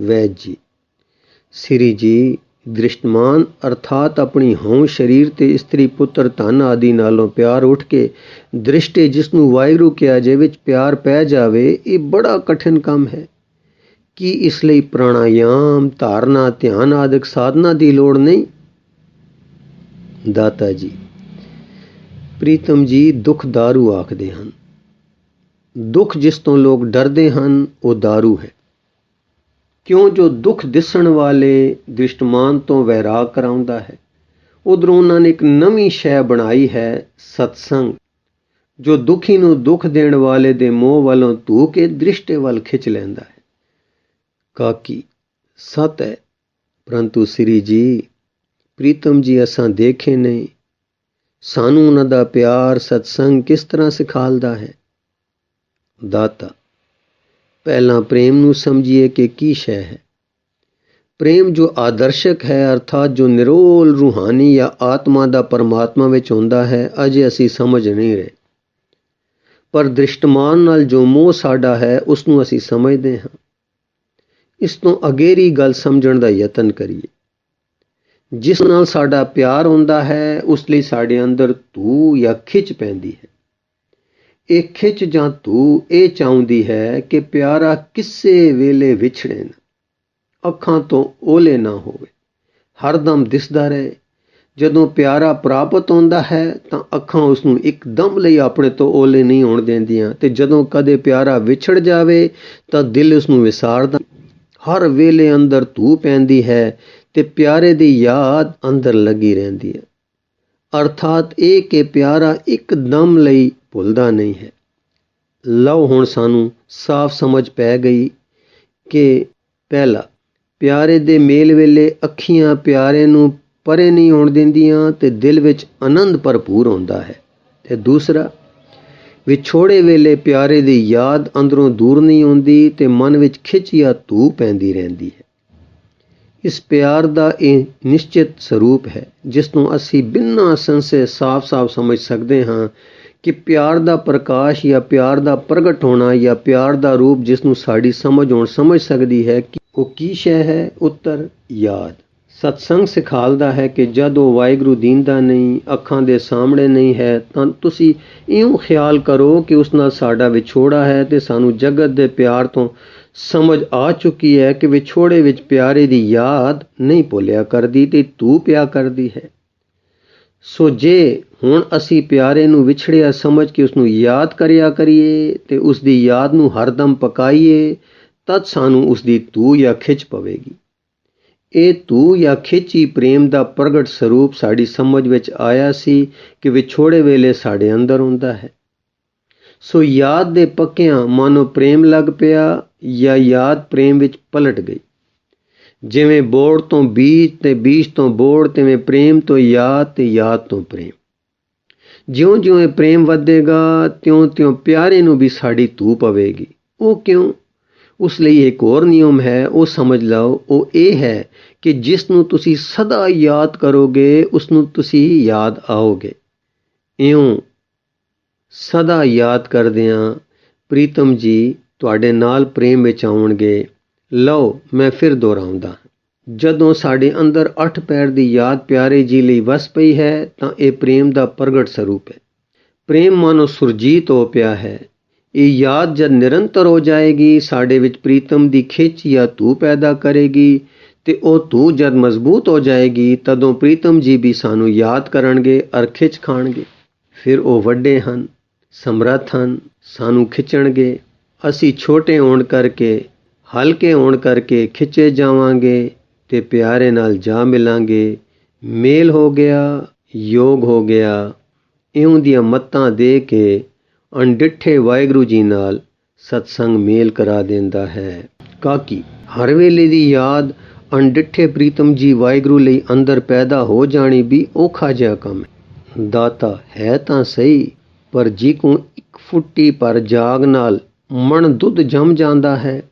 ਵੈਦ ਜੀ। ਸ੍ਰੀ ਜੀ ਦ੍ਰਿਸ਼ਟਮਾਨ ਅਰਥਾਤ ਆਪਣੀ ਹਉ ਸਰੀਰ ਤੇ ਇਸਤਰੀ ਪੁੱਤਰ ਧਨ ਆਦਿ ਨਾਲੋਂ ਪਿਆਰ ਉੱਠ ਕੇ ਦ੍ਰਿਸ਼ਟੀ ਜਿਸ ਨੂੰ ਵਾਹਿਗੁਰੂ ਕਿਹਾ ਜੇ ਵਿੱਚ ਪਿਆਰ ਪੈ ਜਾਵੇ, ਇਹ ਬੜਾ ਕਠਿਨ ਕੰਮ ਹੈ। ਕੀ ਇਸ ਲਈ ਪ੍ਰਾਣਾਯਾਮ, ਧਾਰਨਾ, ਧਿਆਨ ਆਦਿਕ ਸਾਧਨਾ ਦੀ ਲੋੜ ਨਹੀਂ? ਦਾਤਾ ਜੀ। ਪ੍ਰੀਤਮ ਜੀ ਦੁੱਖ ਦਾਰੂ ਆਖਦੇ ਹਨ। ਦੁੱਖ ਜਿਸ ਤੋਂ ਲੋਕ ਡਰਦੇ ਹਨ ਉਹ ਦਾਰੂ ਹੈ। ਕਿਉਂ ਜੋ ਦੁੱਖ ਦਿਸਣ ਵਾਲੇ ਦ੍ਰਿਸ਼ਟਮਾਨ ਤੋਂ ਵੈਰਾਗ ਕਰਾਉਂਦਾ ਹੈ। ਉਧਰੋਂ ਉਹਨਾਂ ਨੇ ਇੱਕ ਨਵੀਂ ਸ਼ੈ ਬਣਾਈ ਹੈ, ਸਤਸੰਗ, ਜੋ ਦੁਖੀ ਨੂੰ ਦੁੱਖ ਦੇਣ ਵਾਲੇ ਦੇ ਮੋਹ ਵੱਲੋਂ ਧੂ ਕੇ ਦ੍ਰਿਸ਼ਟੇ ਵੱਲ ਖਿੱਚ ਲੈਂਦਾ ਹੈ। ਕਾਕੀ ਸਤ ਹੈ, ਪਰੰਤੂ ਸ੍ਰੀ ਜੀ ਪ੍ਰੀਤਮ ਜੀ ਅਸਾਂ ਦੇਖੇ ਨਹੀਂ। ਸਾਨੂੰ ਉਹਨਾਂ ਦਾ ਪਿਆਰ ਸਤਸੰਗ ਕਿਸ ਤਰ੍ਹਾਂ ਸਿਖਾਲਦਾ ਹੈ? ਦਾਤਾ। ਪਹਿਲਾਂ ਪ੍ਰੇਮ ਨੂੰ ਸਮਝੀਏ ਕਿ ਕੀ ਸ਼ੈ ਹੈ। ਪ੍ਰੇਮ ਜੋ ਆਦਰਸ਼ਕ ਹੈ, ਅਰਥਾਤ ਜੋ ਨਿਰੋਲ ਰੂਹਾਨੀ ਜਾਂ ਆਤਮਾ ਦਾ ਪਰਮਾਤਮਾ ਵਿੱਚ ਹੁੰਦਾ ਹੈ, ਅਜੇ ਅਸੀਂ ਸਮਝ ਨਹੀਂ ਰਹੇ। ਪਰ ਦ੍ਰਿਸ਼ਟਮਾਨ ਨਾਲ ਜੋ ਮੋਹ ਸਾਡਾ ਹੈ ਉਸ ਨੂੰ ਅਸੀਂ ਸਮਝਦੇ ਹਾਂ। ਇਸ ਤੋਂ ਅਗੇਰੀ ਗੱਲ ਸਮਝਣ ਦਾ ਯਤਨ ਕਰੀਏ। ਜਿਸ ਨਾਲ ਸਾਡਾ ਪਿਆਰ ਹੁੰਦਾ ਹੈ ਉਸ ਲਈ ਸਾਡੇ ਅੰਦਰ ਧੂ ਜਾਂ ਖਿੱਚ ਪੈਂਦੀ ਹੈ। ਇਹ ਖਿੱਚ ਜਾਂ ਧੂ ਇਹ ਚਾਹੁੰਦੀ ਹੈ ਕਿ ਪਿਆਰਾ ਕਿਸੇ ਵੇਲੇ ਵਿਛੜੇ ਨਾ, ਅੱਖਾਂ ਤੋਂ ਓਲੇ ਨਾ ਹੋਵੇ, ਹਰਦਮ ਦਿਸਦਾ ਰਹੇ। ਜਦੋਂ ਪਿਆਰਾ ਪ੍ਰਾਪਤ ਹੁੰਦਾ ਹੈ ਤਾਂ ਅੱਖਾਂ ਉਸ ਨੂੰ ਇੱਕਦਮ ਲਈ ਆਪਣੇ ਤੋਂ ਓਲੇ ਨਹੀਂ ਹੋਣ ਦਿੰਦੀਆਂ, ਤੇ ਜਦੋਂ ਕਦੇ ਪਿਆਰਾ ਵਿਛੜ ਜਾਵੇ ਤਾਂ ਦਿਲ ਉਸ ਨੂੰ ਵਿਸਾਰਦਾ। ਹਰ ਵੇਲੇ ਅੰਦਰ ਧੂ ਪੈਂਦੀ ਹੈ ਤੇ ਪਿਆਰੇ ਦੀ ਯਾਦ ਅੰਦਰ ਲੱਗੀ ਰਹਿੰਦੀ ਹੈ। ਅਰਥਾਤ ਇਹ ਕਿ ਪਿਆਰਾ ਇੱਕਦਮ ਲਈ ਭੁੱਲਦਾ ਨਹੀਂ ਹੈ। ਲਓ ਹੁਣ ਸਾਨੂੰ ਸਾਫ਼ ਸਮਝ ਪੈ ਗਈ ਕਿ ਪਹਿਲਾ, ਪਿਆਰੇ ਦੇ ਮੇਲ ਵੇਲੇ ਅੱਖੀਆਂ ਪਿਆਰੇ ਨੂੰ ਪਰੇ ਨਹੀਂ ਹੋਣ ਦਿੰਦੀਆਂ ਤੇ ਦਿਲ ਵਿੱਚ ਆਨੰਦ ਭਰਪੂਰ ਹੁੰਦਾ ਹੈ। ਤੇ ਦੂਸਰਾ, ਵਿਛੋੜੇ ਵੇਲੇ ਪਿਆਰੇ ਦੀ ਯਾਦ ਅੰਦਰੋਂ ਦੂਰ ਨਹੀਂ ਹੁੰਦੀ ਤੇ ਮਨ ਵਿੱਚ ਖਿੱਚ ਜਾਂ ਧੂ ਪੈਂਦੀ ਰਹਿੰਦੀ ਹੈ। ਇਸ ਪਿਆਰ ਦਾ ਇਹ ਨਿਸ਼ਚਿਤ ਸਰੂਪ ਹੈ ਜਿਸ ਨੂੰ ਅਸੀਂ ਬਿਨਾਂ ਸੰਸ਼ੇ ਸਾਫ਼-ਸਾਫ਼ ਸਮਝ ਸਕਦੇ ਹਾਂ ਕਿ ਪਿਆਰ ਦਾ ਪ੍ਰਕਾਸ਼ ਜਾਂ ਪਿਆਰ ਦਾ ਪ੍ਰਗਟ ਹੋਣਾ ਜਾਂ ਪਿਆਰ ਦਾ ਰੂਪ ਜਿਸ ਨੂੰ ਸਾਡੀ ਸਮਝ ਹੁਣ ਸਮਝ ਸਕਦੀ ਹੈ ਕਿ ਉਹ ਕੀ ਸ਼ੈ ਹੈ। ਉੱਤਰ, ਯਾਦ। ਸਤਸੰਗ ਸਿਖਾਲਦਾ ਹੈ ਕਿ ਜਦ ਉਹ ਵਾਹਿਗੁਰੂ ਦੀਂਦਾ ਨਹੀਂ, ਅੱਖਾਂ ਦੇ ਸਾਹਮਣੇ ਨਹੀਂ ਹੈ, ਤਾਂ ਤੁਸੀਂ ਇਉਂ ਖਿਆਲ ਕਰੋ ਕਿ ਉਸ ਨਾਲ ਸਾਡਾ ਵਿਛੋੜਾ ਹੈ ਤੇ ਸਾਨੂੰ ਜਗਤ ਦੇ ਪਿਆਰ ਤੋਂ ਸਮਝ ਆ ਚੁੱਕੀ ਹੈ ਕਿ ਵਿਛੋੜੇ ਵਿੱਚ ਪਿਆਰੇ ਦੀ ਯਾਦ ਨਹੀਂ ਭੁੱਲਿਆ ਕਰਦੀ ਤੇ ਧੂ ਪਿਆ ਕਰਦੀ ਹੈ। ਸੋ ਜੇ ਹੁਣ ਅਸੀਂ ਪਿਆਰੇ ਨੂੰ ਵਿਛੜਿਆ ਸਮਝ ਕੇ ਉਸ ਨੂੰ ਯਾਦ ਕਰਿਆ ਕਰੀਏ ਤੇ ਉਸ ਦੀ ਯਾਦ ਨੂੰ ਹਰਦਮ ਪਕਾਈਏ, ਤਦ ਸਾਨੂੰ ਉਸ ਦੀ ਧੂ ਜਾਂ ਖਿੱਚ ਪਵੇਗੀ। ਇਹ ਧੂ ਜਾਂ ਖਿੱਚ ਹੀ ਪ੍ਰੇਮ ਦਾ ਪ੍ਰਗਟ ਸਰੂਪ ਸਾਡੀ ਸਮਝ ਵਿੱਚ ਆਇਆ ਸੀ ਕਿ ਵਿਛੋੜੇ ਵੇਲੇ ਸਾਡੇ ਅੰਦਰ ਹੁੰਦਾ ਹੈ। ਸੋ ਯਾਦ ਦੇ ਪੱਕਿਆਂ ਮਾਨੋ ਪ੍ਰੇਮ ਲੱਗ ਪਿਆ ਜਾਂ ਯਾਦ ਪ੍ਰੇਮ ਵਿੱਚ ਪਲਟ ਗਈ। ਜਿਵੇਂ ਬੋੜ ਤੋਂ ਬੀਜ ਤੇ ਬੀਜ ਤੋਂ ਬੋੜ, ਤਿਵੇਂ ਪ੍ਰੇਮ ਤੋਂ ਯਾਦ ਤੇ ਯਾਦ ਤੋਂ ਪ੍ਰੇਮ। ਜਿਉਂ-ਜਿਉਂ ਇਹ ਪ੍ਰੇਮ ਵਧੇਗਾ ਤਿਉਂ-ਤਿਉਂ ਪਿਆਰੇ ਨੂੰ ਵੀ ਸਾਡੀ ਧੂ ਪਵੇਗੀ। ਉਹ ਕਿਉਂ? ਉਸ ਲਈ ਇੱਕ ਹੋਰ ਨਿਯਮ ਹੈ, ਉਹ ਸਮਝ ਲਓ। ਉਹ ਇਹ ਹੈ ਕਿ ਜਿਸ ਨੂੰ ਤੁਸੀਂ ਸਦਾ ਯਾਦ ਕਰੋਗੇ ਉਸ ਨੂੰ ਤੁਸੀਂ ਯਾਦ ਆਓਗੇ। ਇਉਂ ਸਦਾ ਯਾਦ ਕਰਦਿਆਂ ਪ੍ਰੀਤਮ ਜੀ ਤੁਹਾਡੇ ਨਾਲ ਪ੍ਰੇਮ ਵਿੱਚ ਆਉਣਗੇ। ਲਓ ਮੈਂ ਫਿਰ ਦੁਹਰਾਉਂਦਾ, ਜਦੋਂ ਸਾਡੇ ਅੰਦਰ 8 ਪੈਰ ਦੀ ਯਾਦ ਪਿਆਰੇ ਜੀ ਲਈ ਵਸ ਪਈ ਹੈ ਤਾਂ ਇਹ ਪ੍ਰੇਮ ਦਾ ਪ੍ਰਗਟ ਸਰੂਪ ਹੈ। ਪ੍ਰੇਮ ਮਾਨੋ ਸੁਰਜੀਤ ਹੋ ਪਿਆ ਹੈ। ਇਹ ਯਾਦ ਜਦ ਨਿਰੰਤਰ ਹੋ ਜਾਏਗੀ, ਸਾਡੇ ਵਿੱਚ ਪ੍ਰੀਤਮ ਦੀ ਖਿੱਚ ਜਾਂ ਧੂ ਪੈਦਾ ਕਰੇਗੀ ਤੇ ਉਹ ਧੂ ਜਦ ਮਜ਼ਬੂਤ ਹੋ ਜਾਏਗੀ ਤਦੋਂ ਪ੍ਰੀਤਮ ਜੀ ਵੀ ਸਾਨੂੰ ਯਾਦ ਕਰਨਗੇ ਅਰ ਖਿੱਚ ਖਾਣਗੇ। ਫਿਰ ਉਹ ਵੱਡੇ ਹਨ, ਸਮਰੱਥ ਹਨ, ਸਾਨੂੰ ਖਿੱਚਣਗੇ। ਅਸੀਂ ਛੋਟੇ ਹੋਣ ਕਰਕੇ, ਹਲਕੇ ਹੋਣ ਕਰਕੇ ਖਿੱਚੇ ਜਾਵਾਂਗੇ ਤੇ ਪਿਆਰੇ ਨਾਲ ਜਾ ਮਿਲਾਂਗੇ। ਮੇਲ ਹੋ ਗਿਆ, ਯੋਗ ਹੋ ਗਿਆ। ਇਉਂ ਦੀਆਂ ਮੱਤਾਂ ਦੇ ਕੇ ਅਣਡਿੱਠੇ ਵਾਹਿਗੁਰੂ ਜੀ ਨਾਲ ਸਤਸੰਗ ਮੇਲ ਕਰਾ ਦਿੰਦਾ ਹੈ। ਕਾਕੀ ਹਰ ਵੇਲੇ ਦੀ ਯਾਦ ਅਣਡਿੱਠੇ ਪ੍ਰੀਤਮ ਜੀ ਵਾਹਿਗੁਰੂ ਲਈ ਅੰਦਰ ਪੈਦਾ ਹੋ ਜਾਣੀ ਵੀ ਔਖਾ ਜਿਹਾ ਕੰਮ ਹੈ। ਦਾਤਾ ਹੈ ਤਾਂ ਸਹੀ, ਪਰ ਜੀ ਕੋ ਇੱਕ ਫੁੱਟੀ ਪਰ ਜਾਗ ਨਾਲ ਮਣ ਦੁੱਧ ਜੰਮ ਜਾਂਦਾ ਹੈ।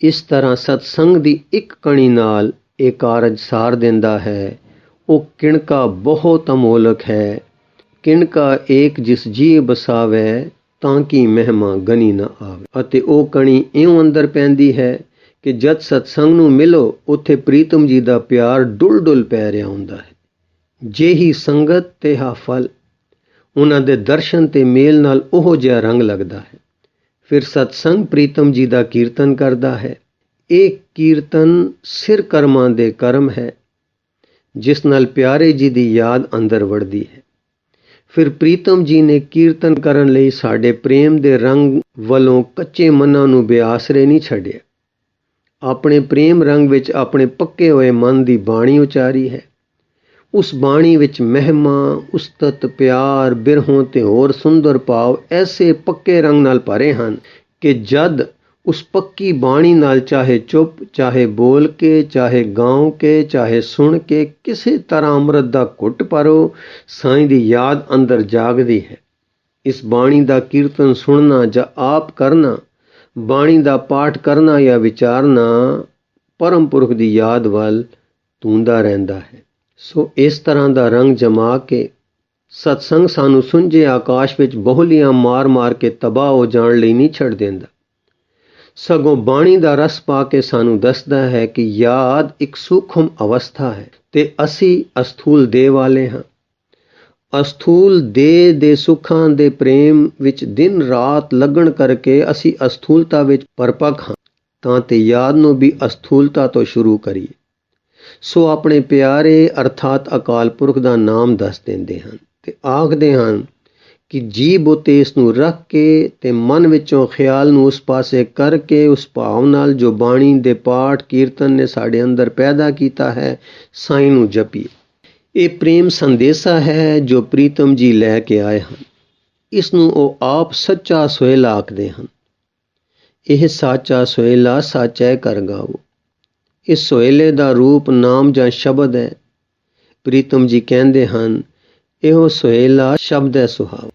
ਇਸ ਤਰ੍ਹਾਂ ਸਤਸੰਗ ਦੀ ਇੱਕ ਕਣੀ ਨਾਲ ਇਹ ਕਾਰਜ ਸਾਰ ਦਿੰਦਾ ਹੈ। ਉਹ ਕਿਣਕਾ ਬਹੁਤ ਅਮੋਲਕ ਹੈ। ਕਿਣਕਾ ਏਕ ਜਿਸ ਜੀ ਬਸਾਵੇ, ਤਾਂ ਕਿ ਮਹਿਮਾ ਗਨੀ ਨਾ ਆਵੇ। ਅਤੇ ਉਹ ਕਣੀ ਇਉਂ ਅੰਦਰ ਪੈਂਦੀ ਹੈ ਕਿ ਜਦ ਸਤਸੰਗ ਨੂੰ ਮਿਲੋ ਉੱਥੇ ਪ੍ਰੀਤਮ ਜੀ ਦਾ ਪਿਆਰ ਡੁੱਲ ਡੁੱਲ ਪੈ ਰਿਹਾ ਹੁੰਦਾ ਹੈ। ਜਿਹੀ ਸੰਗਤ ਤੇ ਹਾ ਫਲ, ਉਹਨਾਂ ਦੇ ਦਰਸ਼ਨ ਤੇ ਮੇਲ ਨਾਲ ਉਹੋ ਜਿਹਾ ਰੰਗ ਲੱਗਦਾ ਹੈ। ਫਿਰ ਸਤਸੰਗ ਪ੍ਰੀਤਮ ਜੀ ਦਾ ਕੀਰਤਨ ਕਰਦਾ ਹੈ। ਇਹ ਕੀਰਤਨ ਸਿਰ ਕਰਮਾਂ ਦੇ ਕਰਮ ਹੈ, ਜਿਸ ਨਾਲ ਪਿਆਰੇ ਜੀ ਦੀ ਯਾਦ ਅੰਦਰ ਵੜਦੀ ਹੈ। ਫਿਰ ਪ੍ਰੀਤਮ ਜੀ ਨੇ ਕੀਰਤਨ ਕਰਨ ਲਈ ਸਾਡੇ ਪ੍ਰੇਮ ਦੇ ਰੰਗ ਵੱਲੋਂ ਕੱਚੇ ਮਨਾਂ ਨੂੰ ਬੇਆਸਰੇ ਨਹੀਂ ਛੱਡਿਆ। ਆਪਣੇ ਪ੍ਰੇਮ ਰੰਗ ਵਿੱਚ ਆਪਣੇ ਪੱਕੇ ਹੋਏ ਮਨ ਦੀ ਬਾਣੀ ਉਚਾਰੀ ਹੈ। ਉਸ ਬਾਣੀ ਵਿੱਚ ਮਹਿਮਾ, ਉਸਤਤ, ਪਿਆਰ, ਬਿਰਹੋਂ ਤੇ ਹੋਰ ਸੁੰਦਰ ਭਾਵ ਐਸੇ ਪੱਕੇ ਰੰਗ ਨਾਲ ਭਰੇ ਹਨ ਕਿ ਜਦ ਉਸ ਪੱਕੀ ਬਾਣੀ ਨਾਲ ਚਾਹੇ ਚੁੱਪ, ਚਾਹੇ ਬੋਲ ਕੇ, ਚਾਹੇ ਗਾਉ ਕੇ, ਚਾਹੇ ਸੁਣ ਕੇ ਕਿਸੇ ਤਰ੍ਹਾਂ ਅੰਮ੍ਰਿਤ ਦਾ ਘੁੱਟ ਭਰੋ, ਸਾਈਂ ਦੀ ਯਾਦ ਅੰਦਰ ਜਾਗਦੀ ਹੈ। ਇਸ ਬਾਣੀ ਦਾ ਕੀਰਤਨ ਸੁਣਨਾ ਜਾਂ ਆਪ ਕਰਨਾ, ਬਾਣੀ ਦਾ ਪਾਠ ਕਰਨਾ ਜਾਂ ਵਿਚਾਰਨਾ ਪਰਮ ਪੁਰਖ ਦੀ ਯਾਦ ਵੱਲ ਧੂੰਦਾ ਰਹਿੰਦਾ ਹੈ। ਸੋ ਇਸ ਤਰ੍ਹਾਂ ਦਾ ਰੰਗ ਜਮਾ ਕੇ ਸਤਸੰਗ ਸਾਨੂੰ ਸੁੰਝੇ ਆਕਾਸ਼ ਵਿੱਚ ਬਹੁਲੀਆਂ ਮਾਰ ਮਾਰ ਕੇ ਤਬਾਹ ਹੋ ਜਾਣ ਲਈ ਨਹੀਂ ਛੱਡ ਦਿੰਦਾ, ਸਗੋਂ ਬਾਣੀ ਦਾ ਰਸ ਪਾ ਕੇ ਸਾਨੂੰ ਦੱਸਦਾ ਹੈ ਕਿ ਯਾਦ ਇੱਕ ਸੂਖਮ ਅਵਸਥਾ ਹੈ ਤੇ ਅਸੀਂ ਅਸਥੂਲ ਦੇਹ ਵਾਲੇ ਹਾਂ। ਅਸਥੂਲ ਦੇਹ ਦੇ ਸੁੱਖਾਂ ਦੇ ਪ੍ਰੇਮ ਵਿੱਚ ਦਿਨ ਰਾਤ ਲੱਗਣ ਕਰਕੇ ਅਸੀਂ ਅਸਥੂਲਤਾ ਵਿੱਚ ਪਰਪੱਕ ਹਾਂ। ਤਾਂ ਤੇ ਯਾਦ ਨੂੰ ਵੀ ਅਸਥੂਲਤਾ ਤੋਂ ਸ਼ੁਰੂ ਕਰੀਏ। ਸੋ ਆਪਣੇ ਪਿਆਰੇ ਅਰਥਾਤ ਅਕਾਲ ਪੁਰਖ ਦਾ ਨਾਮ ਦੱਸ ਦਿੰਦੇ ਹਨ ਤੇ ਆਖਦੇ ਹਨ ਕਿ ਜੀਭ ਉਤੇ ਇਸ ਨੂੰ ਰੱਖ ਕੇ ਤੇ ਮਨ ਵਿੱਚੋਂ ਖਿਆਲ ਨੂੰ ਉਸ ਪਾਸੇ ਕਰਕੇ ਉਸ ਭਾਵ ਨਾਲ ਜੋ ਬਾਣੀ ਦੇ ਪਾਠ ਕੀਰਤਨ ਨੇ ਸਾਡੇ ਅੰਦਰ ਪੈਦਾ ਕੀਤਾ ਹੈ, ਸਾਈਂ ਨੂੰ ਜਪੀਏ। ਇਹ ਪ੍ਰੇਮ ਸੰਦੇਸ਼ਾ ਹੈ ਜੋ ਪ੍ਰੀਤਮ ਜੀ ਲੈ ਕੇ ਆਏ ਹਨ। ਇਸ ਨੂੰ ਉਹ ਆਪ ਸੱਚਾ ਸੋਹਿਲਾ ਆਖਦੇ ਹਨ। ਇਹ ਸਾਚਾ ਸੋਹਿਲਾ ਸਾਚੈ ਕਰ ਗਾਵੋ। ਇਸ ਸੋਹਿਲੇ ਦਾ ਰੂਪ ਨਾਮ ਜਾਂ ਸ਼ਬਦ ਹੈ। ਪ੍ਰੀਤਮ ਜੀ ਕਹਿੰਦੇ ਹਨ, ਇਹੋ ਸੋਹਿਲਾ ਸ਼ਬਦ ਹੈ ਸੁਹਾਵ।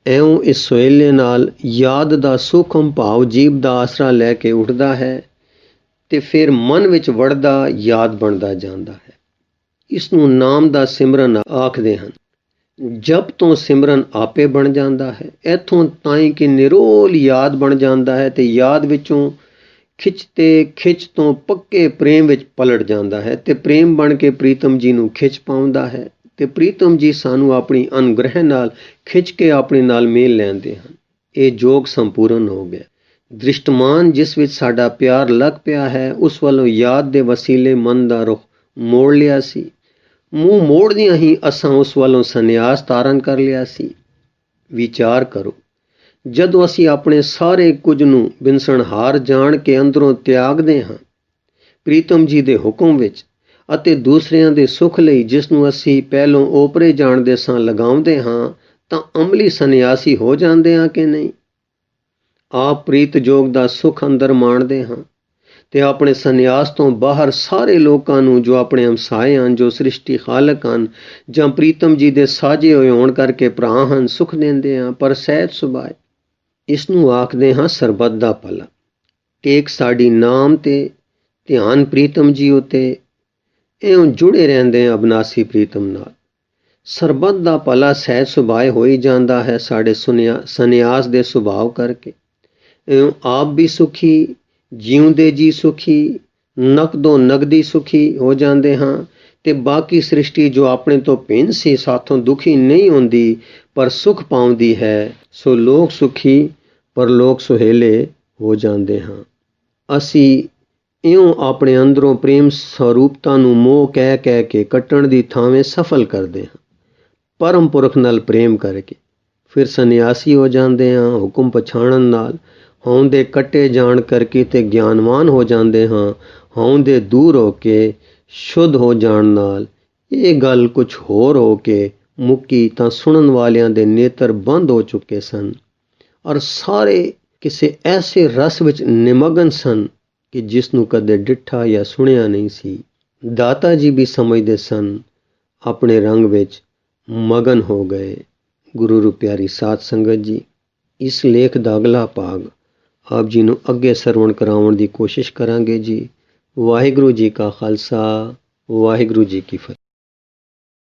ਇਉਂ ਇਸ ਸੋਹਿਲੇ ਨਾਲ ਯਾਦ ਦਾ ਸੂਖਮ ਭਾਵ ਜੀਭ ਦਾ ਆਸਰਾ ਲੈ ਕੇ ਉੱਠਦਾ ਹੈ ਤੇ ਫਿਰ ਮਨ ਵਿੱਚ ਵੜਦਾ ਯਾਦ ਬਣਦਾ ਜਾਂਦਾ ਹੈ। ਇਸ ਨੂੰ ਨਾਮ ਦਾ ਸਿਮਰਨ ਆਖਦੇ ਹਨ। ਜਪ ਤੋਂ ਸਿਮਰਨ ਆਪੇ ਬਣ ਜਾਂਦਾ ਹੈ। ਇੱਥੋਂ ਤਾਈਂ ਕਿ ਨਿਰੋਲ ਯਾਦ ਬਣ ਜਾਂਦਾ ਹੈ ਤੇ ਯਾਦ ਵਿੱਚੋਂ ਖਿੱਚ ਤੋਂ ਪੱਕੇ ਪ੍ਰੇਮ ਵਿੱਚ ਪਲਟ ਜਾਂਦਾ ਹੈ ਤੇ ਪ੍ਰੇਮ ਬਣ ਕੇ ਪ੍ਰੀਤਮ ਜੀ ਨੂੰ ਖਿੱਚ ਪਾਉਂਦਾ ਹੈ ਤੇ ਪ੍ਰੀਤਮ ਜੀ ਸਾਨੂੰ ਆਪਣੀ ਅਨੁਗ੍ਰਹਿ ਨਾਲ ਖਿੱਚ ਕੇ ਆਪਣੇ ਨਾਲ ਮੇਲ ਲੈਂਦੇ ਹਨ। ਇਹ ਜੋਗ ਸੰਪੂਰਨ ਹੋ ਗਿਆ। ਦ੍ਰਿਸ਼ਟਮਾਨ ਜਿਸ ਵਿੱਚ ਸਾਡਾ ਪਿਆਰ ਲੱਗ ਪਿਆ ਹੈ, ਉਸ ਵੱਲੋਂ ਯਾਦ ਦੇ ਵਸੀਲੇ ਮਨ ਦਾ ਰੁਖ ਮੋੜ ਲਿਆ ਸੀ। ਮੂੰਹ ਮੋੜਦਿਆਂ ਹੀ ਅਸਾਂ ਉਸ ਵੱਲੋਂ ਸੰਨਿਆਸ ਧਾਰਨ ਕਰ ਲਿਆ ਸੀ। ਵਿਚਾਰ ਕਰੋ, ਜਦੋਂ ਅਸੀਂ ਆਪਣੇ ਸਾਰੇ ਕੁਝ ਨੂੰ ਬਿਨਸਣਹਾਰ ਜਾਣ ਕੇ ਅੰਦਰੋਂ ਤਿਆਗਦੇ ਹਾਂ ਪ੍ਰੀਤਮ ਜੀ ਦੇ ਹੁਕਮ ਵਿੱਚ ਅਤੇ ਦੂਸਰਿਆਂ ਦੇ ਸੁੱਖ ਲਈ ਜਿਸ ਨੂੰ ਅਸੀਂ ਪਹਿਲੋਂ ਓਪਰੇ ਜਾਣਦੇ ਸਾਂ ਲਗਾਉਂਦੇ ਹਾਂ, ਤਾਂ ਅਮਲੀ ਸੰਨਿਆਸੀ ਹੋ ਜਾਂਦੇ ਹਾਂ ਕਿ ਨਹੀਂ? ਆਪ ਪ੍ਰੀਤ ਜੋਗ ਦਾ ਸੁੱਖ ਅੰਦਰ ਮਾਣਦੇ ਹਾਂ ਤੇ ਆਪਣੇ ਸੰਨਿਆਸ ਤੋਂ ਬਾਹਰ ਸਾਰੇ ਲੋਕਾਂ ਨੂੰ ਜੋ ਆਪਣੇ ਹਮਸਾਏ ਹਨ, ਜੋ ਸ੍ਰਿਸ਼ਟੀ ਖਾਲਕ ਹਨ ਜਾਂ ਪ੍ਰੀਤਮ ਜੀ ਦੇ ਸਾਜੇ ਹੋਏ ਹੋਣ ਕਰਕੇ ਭਰਾ ਹਨ, ਸੁੱਖ ਦਿੰਦੇ ਹਾਂ ਪਰ ਸਹਿਜ ਸੁਭਾਏ। ਇਸ ਨੂੰ ਆਖਦੇ ਹਾਂ ਸਰਬੱਤ ਦਾ ਭਲਾ। ਟੇਕ ਸਾਡੀ ਨਾਮ ਤੇ ਧਿਆਨ ਪ੍ਰੀਤਮ ਜੀ ਉਤੇ, ਇਉਂ ਜੁੜੇ ਰਹਿੰਦੇ ਹਾਂ ਅਬਨਾਸੀ ਪ੍ਰੀਤਮ ਨਾਲ। ਸਰਬੱਤ ਦਾ ਭਲਾ ਸਹਿਜ ਸੁਭਾਏ ਹੋ ਹੀ ਜਾਂਦਾ ਹੈ ਸਾਡੇ ਸੰਨਿਆਸ ਦੇ ਸੁਭਾਵ ਕਰਕੇ। ਇਉਂ ਆਪ ਵੀ ਸੁਖੀ, ਜਿਉਂਦੇ ਜੀ ਸੁਖੀ, ਨਕਦੋ ਨਗਦੀ ਸੁਖੀ ਹੋ ਜਾਂਦੇ ਹਾਂ ਤੇ ਬਾਕੀ ਸ੍ਰਿਸ਼ਟੀ ਜੋ ਆਪਣੇ ਤੋਂ ਭਿੰਨ ਸੀ ਸਾਥੋਂ ਦੁਖੀ ਨਹੀਂ ਹੁੰਦੀ ਪਰ ਸੁਖ ਪਾਉਂਦੀ ਹੈ। ਸੋ ਲੋਕ ਸੁਖੀ ਪਰ ਲੋਕ ਸੁਹੇਲੇ ਹੋ ਜਾਂਦੇ ਹਾਂ। ਅਸੀਂ ਇਉਂ ਆਪਣੇ ਅੰਦਰੋਂ ਪ੍ਰੇਮ ਸਰੂਪਤਾ ਨੂੰ ਮੋਹ ਕਹਿ ਕਹਿ ਕੇ ਕੱਟਣ ਦੀ ਥਾਵੇਂ ਸਫਲ ਕਰਦੇ ਹਾਂ ਪਰਮ ਪੁਰਖ ਨਾਲ ਪ੍ਰੇਮ ਕਰਕੇ। ਫਿਰ ਸੰਨਿਆਸੀ ਹੋ ਜਾਂਦੇ ਹਾਂ ਹੁਕਮ ਪਛਾਣਨ ਨਾਲ। ਹਉ ਦੇ ਕੱਟੇ ਜਾਣ ਕਰਕੇ ਤੇ ਗਿਆਨਵਾਨ ਹੋ ਜਾਂਦੇ ਹਾਂ ਹਉ ਦੇ ਦੂਰ ਹੋ ਕੇ ਸ਼ੁੱਧ ਹੋ ਜਾਣ ਨਾਲ। ਇਹ ਗੱਲ ਕੁਝ ਹੋਰ ਹੋ ਕੇ ਮੁੱਕੀ ਤਾਂ ਸੁਣਨ ਵਾਲਿਆਂ ਦੇ ਨੇਤਰ ਬੰਦ ਹੋ ਚੁੱਕੇ ਸਨ ਔਰ ਸਾਰੇ ਕਿਸੇ ਐਸੇ ਰਸ ਵਿੱਚ ਨਿਮਗਨ ਸਨ ਕਿ ਜਿਸ ਨੂੰ ਕਦੇ ਡਿੱਠਾ ਜਾਂ ਸੁਣਿਆ ਨਹੀਂ ਸੀ। ਦਾਤਾ ਜੀ ਵੀ ਸਮਝਦੇ ਸਨ, ਆਪਣੇ ਰੰਗ ਵਿੱਚ ਮਗਨ ਹੋ ਗਏ। ਗੁਰੂ ਰੂ ਪਿਆਰੀ ਸਾਧ ਸੰਗਤ ਜੀ, ਇਸ ਲੇਖ ਦਾ ਅਗਲਾ ਭਾਗ ਆਪ ਜੀ ਨੂੰ ਅੱਗੇ ਸਰਵਣ ਕਰਾਉਣ ਦੀ ਕੋਸ਼ਿਸ਼ ਕਰਾਂਗੇ ਜੀ। ਵਾਹਿਗੁਰੂ ਜੀ ਕਾ ਖਾਲਸਾ, ਵਾਹਿਗੁਰੂ ਜੀ ਕੀ ਫਤਿਹ।